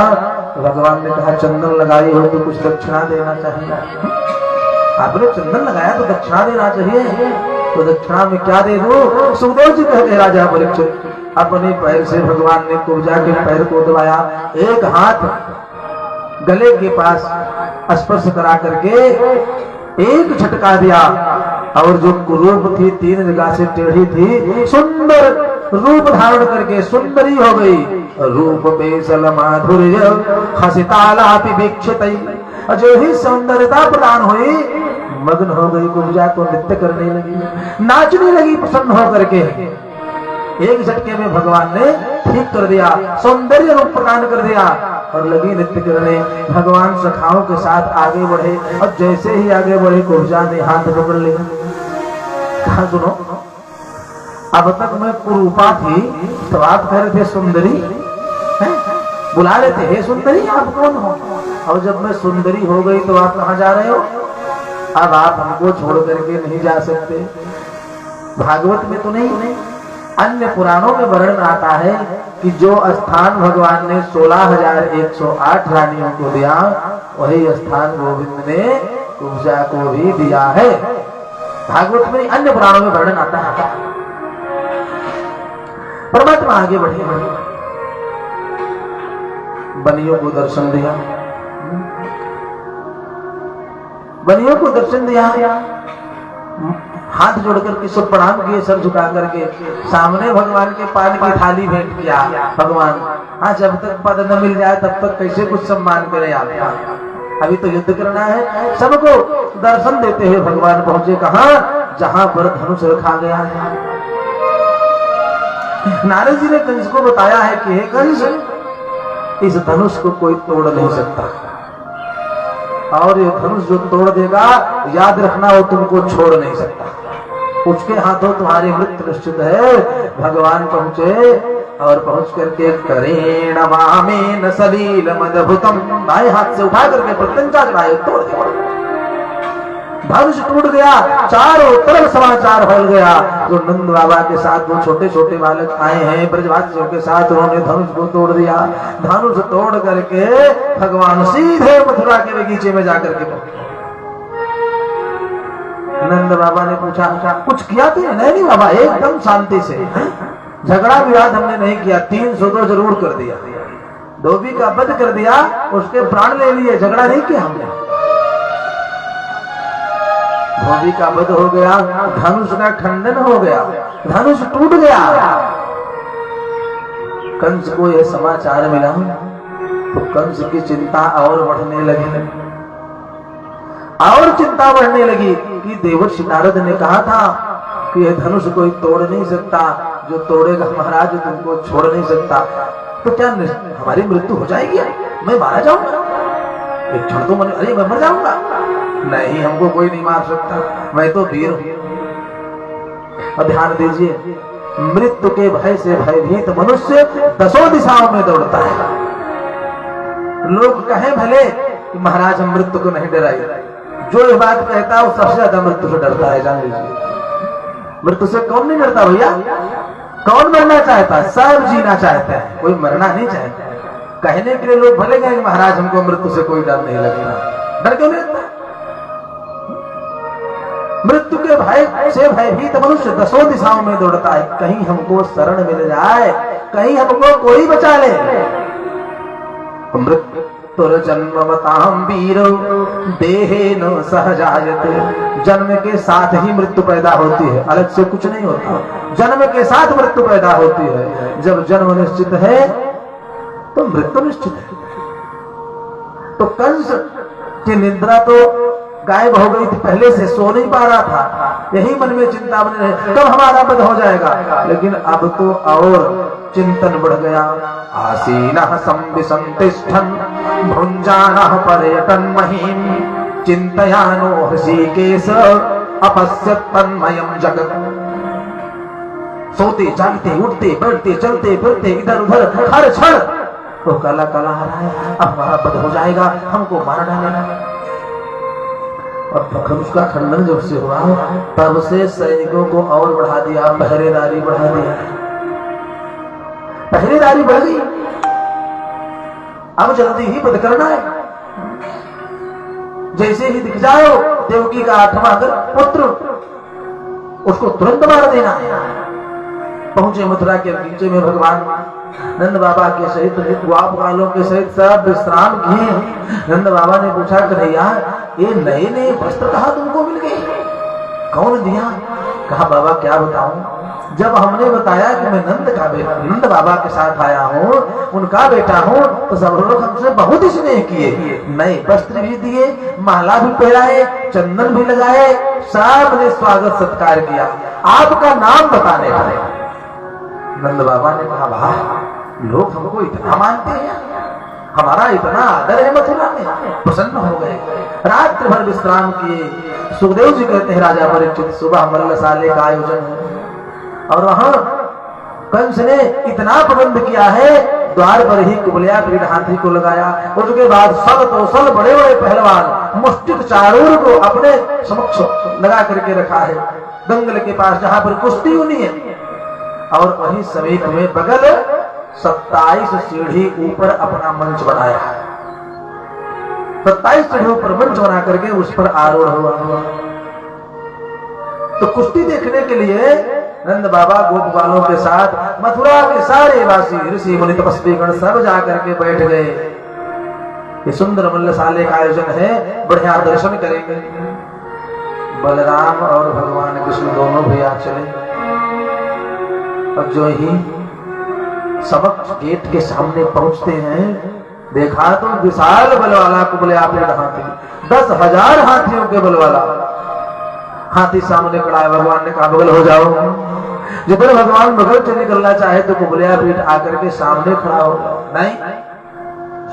भगवान ने कहा चंदन लगाई हो तो कुछ दक्षिणा देना चाहिए। आपने चंदन लगाया तो दक्षिणा देना चाहिए, तो दक्षिणा में क्या दे दो? सुखदेव जी कहते राजा परीक्षित, अपने पैर से भगवान ने कुब्जा के पैर को दबाया, एक हाथ गले के पास स्पर्श करा करके एक झटका दिया, और जो कुरूप थी 3 जगह से टेढ़ी थी, सुंदर रूप धारण करके सुंदरी हो गई। रूप बेसल माधुर्य हसितालापि वीक्षितै, जो ही सौंदर्यता प्रदान हुई मग्न हो गई। कुब्जा को नृत्य करने लगी, नाचने लगी प्रसन्न होकर के। एक झटके में भगवान ने ठीक कर दिया, सौंदर्य रूप प्रदान कर दिया और लगी नृत्य करने। भगवान सखाओं के साथ आगे बढ़े और जैसे ही आगे बढ़े कुब्जा ने हाथ पकड़ लिया। कहा सुनो, अब तक मैं कुरूपा थी तो आप कह रहे थे सुंदरी है? बुला लेते, हे सुंदरी आप कौन हो? और जब मैं सुंदरी हो गई तो आप कहाँ जा रहे हो? अब आप हमको छोड़ करके नहीं जा सकते। भागवत में तो नहीं, अन्य पुराणों में वर्णन आता है कि जो स्थान भगवान ने 16,108 रानियों को दिया, वही स्थान गोविंद ने कुब्जा को भी दिया है। भागवत में अन्य पुराणों में वर्णन आता है। परमात्मा आगे बढ़े, बनियों को दर्शन दिया, बनियों को दर्शन दिया, हाथ जोड़ करके सब प्रणाम किए, सर झुका करके सामने भगवान के पान की थाली भेंट किया। भगवान हाँ, जब तक पद न मिल जाए तब तक कैसे कुछ सम्मान करें आपका, अभी तो युद्ध करना है। सबको दर्शन देते हुए भगवान पहुंचे कहां? जहां पर धनुष रखा गया है। नारद जी ने कंस को बताया है कि हे कंस, इस धनुष को कोई तोड़ नहीं सकता, और ये धनुष जो तोड़ देगा, याद रखना, वो तुमको छोड़ नहीं सकता, उसके हाथों तुम्हारी मृत्यु निश्चित है। भगवान पहुंचे और पहुंच करके करेण वामेन सलील मदभुतम, दाएं हाथ से उठा करके प्रत्यंचा चढ़ाए, तोड़ दिया। धनुष टूट गया, चारों तरफ समाचार फैल गया। जो नंद बाबा के साथ वो छोटे छोटे बालक आए हैं ब्रजवासियों के साथ, उन्होंने धनुष को तोड़ दिया। धनुष तोड़ करके भगवान सीधे मथुरा के बगीचे में जाकर के पहुंचे। नंद बाबा ने पूछा, कुछ किया तो नहीं बाबा, एकदम शांति से, झगड़ा विवाद हमने नहीं किया, 300 तो जरूर कर दिया, धोबी का वध कर दिया, उसके प्राण ले लिए, झगड़ा नहीं किया हमने। धोबी का वध हो गया, धनुष का खंडन हो गया, धनुष टूट गया। कंस को यह समाचार मिला तो कंस की चिंता और बढ़ने लगी, और चिंता बढ़ने लगी कि देवर्षि नारद ने कहा था कि यह धनुष कोई तोड़ नहीं सकता, जो तोड़ेगा महाराज तुमको छोड़ नहीं सकता। तो क्या हमारी मृत्यु हो जाएगी? मैं मारा जाऊंगा? एक क्षण तो अरे मैं मर जाऊंगा? नहीं, हमको कोई नहीं मार सकता, मैं तो वीर हूं। और ध्यान दीजिए, मृत्यु के भय से भयभीत मनुष्य 10 दिशाओं में दौड़ता है। लोग कहें भले कि महाराज हम मृत्यु को नहीं डराइए, जो ये बात कहता है वो सबसे ज्यादा मृत्यु से डरता है। जान लीजिए, मृत्यु से कौन नहीं डरता भैया? कौन मरना चाहता है? सब जीना चाहता है, कोई मरना नहीं चाहता है। कहने के लिए लोग भले कहें महाराज हमको मृत्यु से कोई डर नहीं लगता, डर क्यों नहीं लगता? मृत्यु के भय से भयभीत मनुष्य 10 दिशाओं में दौड़ता है, कहीं हमको शरण मिल जाए, कहीं हमको कोई बचा ले। मृत्युर जन्मवताम वीरो देहेन सहजायते, जन्म के साथ ही मृत्यु पैदा होती है, अलग से कुछ नहीं होता, जन्म के साथ मृत्यु पैदा होती है। जब जन्म निश्चित है तो मृत्यु निश्चित है। तो कंस की निद्रा तो गायब हो गई थी, पहले से सो नहीं पा रहा था, यही मन में चिंता बनी रही कब हमारा वध हो जाएगा। लेकिन अब तो और चिंतन बढ़ गया। आसीनः संविसंतिष्ठन् भुञ्जानः पर्यटन् महीम् चिन्तयानो हृषीकेश अपश्यत् तन्मयम् जगत्। सोते जागते उठते बैठते चलते फिरते इधर उधर हर क्षण तो काला काला आ रहा है, अब हमारा वध हो जाएगा, हमको मार डालेगा। और धनुष का खंडन जब से हुआ तब से सैनिकों को और बढ़ा दिया, पहरेदारी बढ़ा दिया, पहरेदारी बढ़ गई। अब जल्दी ही वध करना है, जैसे ही दिख जाओ देवकी का 8वां पुत्र, उसको तुरंत मार देना है। पहुंचे मथुरा के बगीचे में, भगवान नंद बाबा के सहित ग्वाप वालों के सहित सब विश्राम किए। नंद बाबा ने पूछा कन्हैया ये नए नए वस्त्र कहाँ तुमको मिल गए, कौन दिया? कहा बाबा क्या बताऊं, जब हमने बताया कि मैं नंद बाबा के साथ आया हूँ, उनका बेटा हूँ, तो सब लोग हमसे बहुत ही स्नेह किए, नए वस्त्र भी दिए, माला भी पहनाए, चंदन भी लगाए, सबने स्वागत सत्कार किया, आपका नाम बताने लगे। नंद बाबा ने कहा वाह, लोग हमको इतना मानते हैं, हमारा इतना आदर है मथुरा में, प्रसन्न हो गए। रात्रि भर विश्राम किए। सुखदेव जी कहते हैं राजा परीक्षित सुबह मल्लसाले का आयोजन है, और वहां कंस ने इतना प्रबंध किया है, द्वार पर ही कुबलिया पीठ हाथी को लगाया। उसके बाद सल तो सल बड़े बड़े पहलवान मुष्टिक चारूर को अपने समक्ष लगा करके रखा है, दंगल के पास जहां पर कुश्ती होनी है। और वहीं समीप में बगल 27 सीढ़ी ऊपर अपना मंच बनाया, 27 सीढ़ियों पर मंच बना करके उस पर आरूढ़ हुआ। तो कुश्ती देखने के लिए नंद बाबा गोप वालों के साथ मथुरा के सारे वासी ऋषि मुनि तपस्वी गण सब जाकर के बैठ गए। ये सुंदर मल्लशाले का आयोजन है, बढ़िया दर्शन करेंगे। बलराम और भगवान कृष्ण दोनों भी आ चले और जो ही समक्ष गेट के सामने पहुंचते हैं, देखा तो विशाल बल वाला कुबले आप हाथी, 10,000 हाथियों के बल वाला हाथी सामने खड़ा है। भगवान ने कहा बगल हो जाओ। जब भगवान बगल से निकलना चाहे तो कुबलिया पीठ आकर के सामने खड़ा हो, नहीं,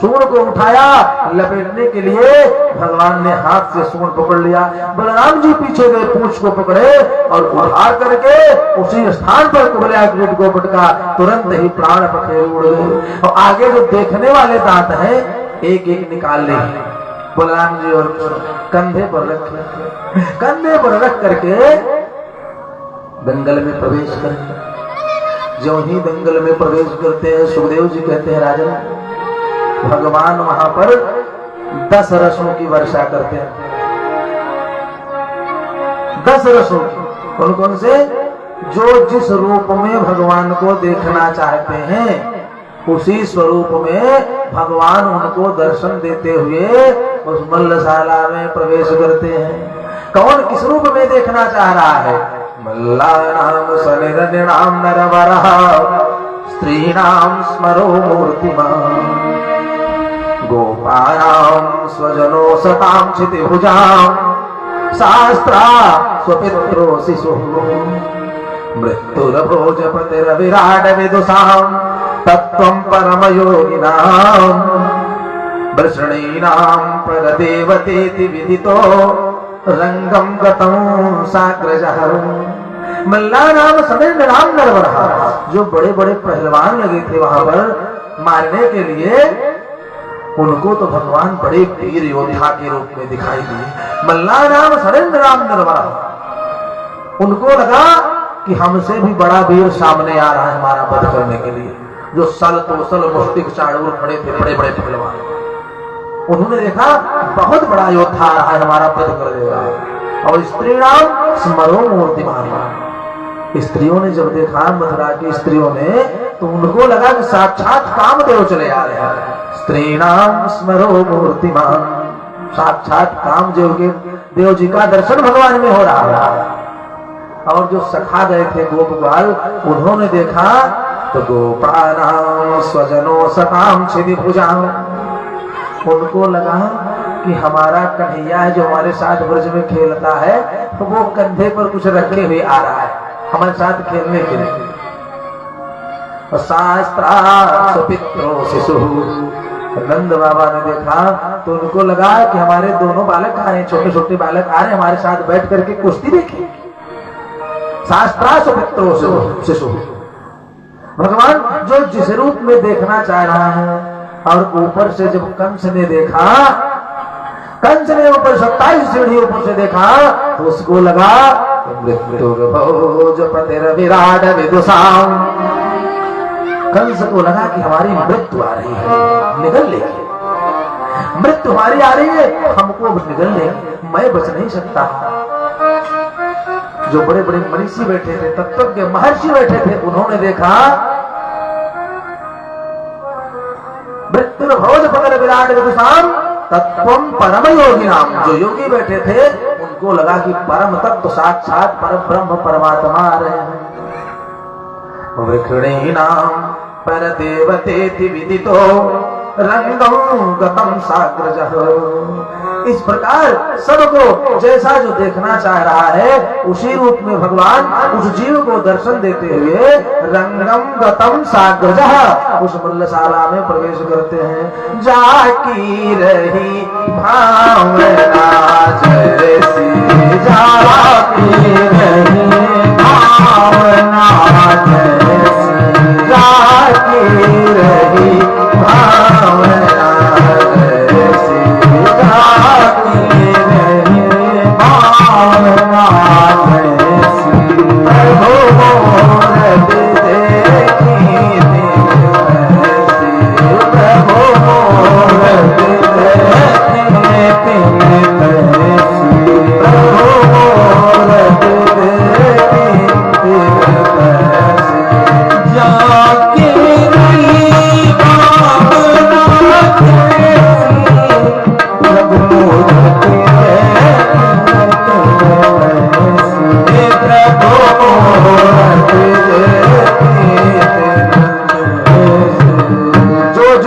सूंड को उठाया लपेटने के लिए। भगवान ने हाथ से सूंड पकड़ लिया, बलराम जी पीछे गए, पूंछ को पकड़े और उठा करके उसी स्थान पर कुबलिया पीठ को पटका। तुरंत ही प्राण पखेरु उड़ गए और आगे जो देखने वाले दांत हैं एक एक निकाल ले। बलराम जी और कंधे पर रख करके दंगल में प्रवेश करते। जो ही दंगल में प्रवेश करते हैं, सुखदेव जी कहते हैं राजन, भगवान वहां पर 10 रसों की वर्षा करते हैं। 10 रसों की, कौन कौन से? जो जिस रूप में भगवान को देखना चाहते हैं उसी स्वरूप में भगवान उनको दर्शन देते हुए उस मल्लशाला में प्रवेश करते हैं। कौन किस रूप में देखना चाह रहा है? मल्लानाम सनिरनिणाम नरवरः स्त्रीणाम स्मरो मूर्तिमान् गोपानां स्वजनो सतां क्षितिभुजां शास्त्रा स्वपित्रो शिशुः मृत्युरभोजपतिरविराट विदुषां तत्त्वं परमयोगिनां वृषणीनां परदेवतेति विदितो रंगम गतं साग्रजः। मल्लानाम सनिरनिणाम नरवरः, जो बड़े बड़े पहलवान लगे थे वहां पर मारने के लिए, उनको तो भगवान बड़े वीर योद्धा के रूप में दिखाई दिए। मल्लानाम सनिरनिणाम नरवरः, उनको लगा कि हमसे भी बड़ा वीर सामने आ रहा है हमारा वध करने के लिए। जो सल तो सल मुष्टिक चाड़ूर खड़े थे, बड़े बड़े पहलवान, उन्होंने देखा बहुत बड़ा योद्धा आ रहा है, हमारा वध कर देगा। और स्त्रीणाम स्मरो मूर्तिमान, स्त्रियों ने जब देखा, मथुरा की स्त्रियों ने, तो उनको लगा कि साक्षात कामदेव चले आ रहे हैं। स्त्रीणाम स्मरो मूर्तिमान, साक्षात कामदेव के देव जी का दर्शन भगवान में हो रहा है। और जो सखा गए थे गोपबाल, उन्होंने देखा तो गोपानां स्वजनो सतां क्षितिभुजां, उनको लगा कि हमारा कन्हैया जो हमारे साथ ब्रज में खेलता है, तो वो कंधे पर कुछ रखे हुए आ रहा है हमारे साथ खेलने के लिए। शास्त्रा स्वपित्रो शिशुः, नंद बाबा ने देखा तो उनको लगा कि हमारे दोनों बालक आ रहे हैं, छोटे छोटे बालक आ रहे हैं, हमारे साथ बैठ करके कुश्ती देखें। शास्त्रा स्वपित्रो शिशुः, भगवान जो जिस रूप में देखना चाह रहा है। और ऊपर से जब कंस ने देखा, कंस ने ऊपर 27 सीढ़ी ऊपर से देखा, तो उसको लगा मृत्युर्भोजपतिरविराट विदुषां, कंस को लगा कि हमारी मृत्यु आ रही है, निगल लेगी, मृत्यु हमारी आ रही है, हमको अब निगल ले, मैं बच नहीं सकता। जो बड़े बड़े मनीषी बैठे थे, तत्वज्ञ महर्षि बैठे थे, उन्होंने देखा मृत्युर्भोजपतिरविराट विदुषां तत्त्वं परम योगिनां, जो योगी बैठे थे उनको लगा कि परम तत्व साक्षात पर ब्रह्म परमात्मा आ रहे हैं। वृषणीनां परदेवतेति विदितो रंगं गतं साग्रजः, इस प्रकार सबको जैसा जो देखना चाह रहा है उसी रूप में भगवान उस जीव को दर्शन देते हुए रंगम गतम साग्रजः उस मल्लशाला में प्रवेश करते हैं। जाकी रही भावना जैसी, जाकी रही भावना जैसी, जाकी रही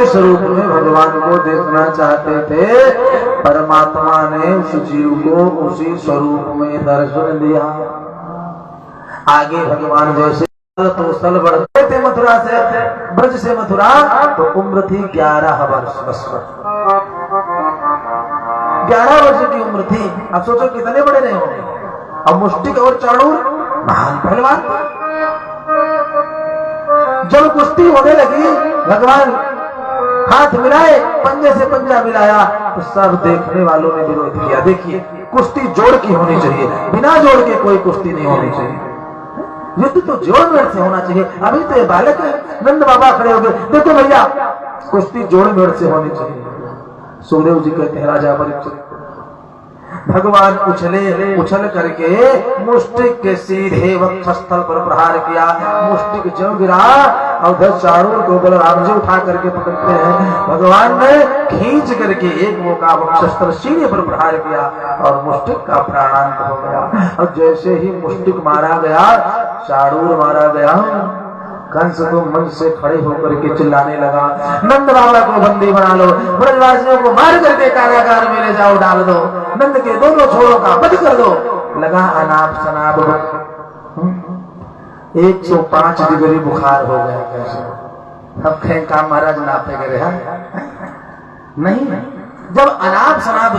स्वरूप में भगवान को देखना चाहते थे, परमात्मा ने उस जीव को उसी स्वरूप में दर्शन दिया। आगे भगवान जैसे तो स्थल बढ़ते थे मथुरा से, ब्रज से मथुरा, तो उम्र थी 11 वर्ष। बस 11 वर्ष की उम्र थी। अब सोचो कितने बड़े नहीं होंगे। अब मुष्टिक और चाणूर महान पहलवान। जब कुश्ती होने लगी, भगवान हाथ मिलाए, पंजे से पंजा मिलाया, तो सब देखने वालों ने विरोध किया। देखिए, कुश्ती जोड़ की होनी चाहिए, बिना जोड़ के कोई कुश्ती नहीं होनी चाहिए। युद्ध तो जोड़ मेड़ से होना चाहिए। अभी तो ये बालक है। नंद बाबा खड़े हो गए, देखो भैया, कुश्ती जोड़ मेड़ से होनी चाहिए। सुखदेव जी कहते हैं, राजा परीक्षित, भगवान उछल करके मुष्टिक के सीधे वक्षस्थल पर प्रहार किया। मुष्टिक जो गिरा, और उधर चाणूर को बलराम जी उठा करके पकड़ते हैं। भगवान ने खींच करके एक मौका वक्षस्थल सीधे पर प्रहार किया और मुष्टिक का प्राणांत हो गया। और जैसे ही मुष्टिक मारा गया, चाणूर मारा गया, कंस तो मन से खड़े होकर के चिल्लाने लगा, नंद बाबा को बंदी बना लो, ब्रजवासियों को मार करके कारागार में ले जाओ, डाल दो, नंद के दोनों छोरों का वध कर दो। लगा अनाप शनाप 105 डिग्री बुखार हो गया। कैसे अब कहें काम महाराज नापे करे? नहीं, जब अनाप शनाप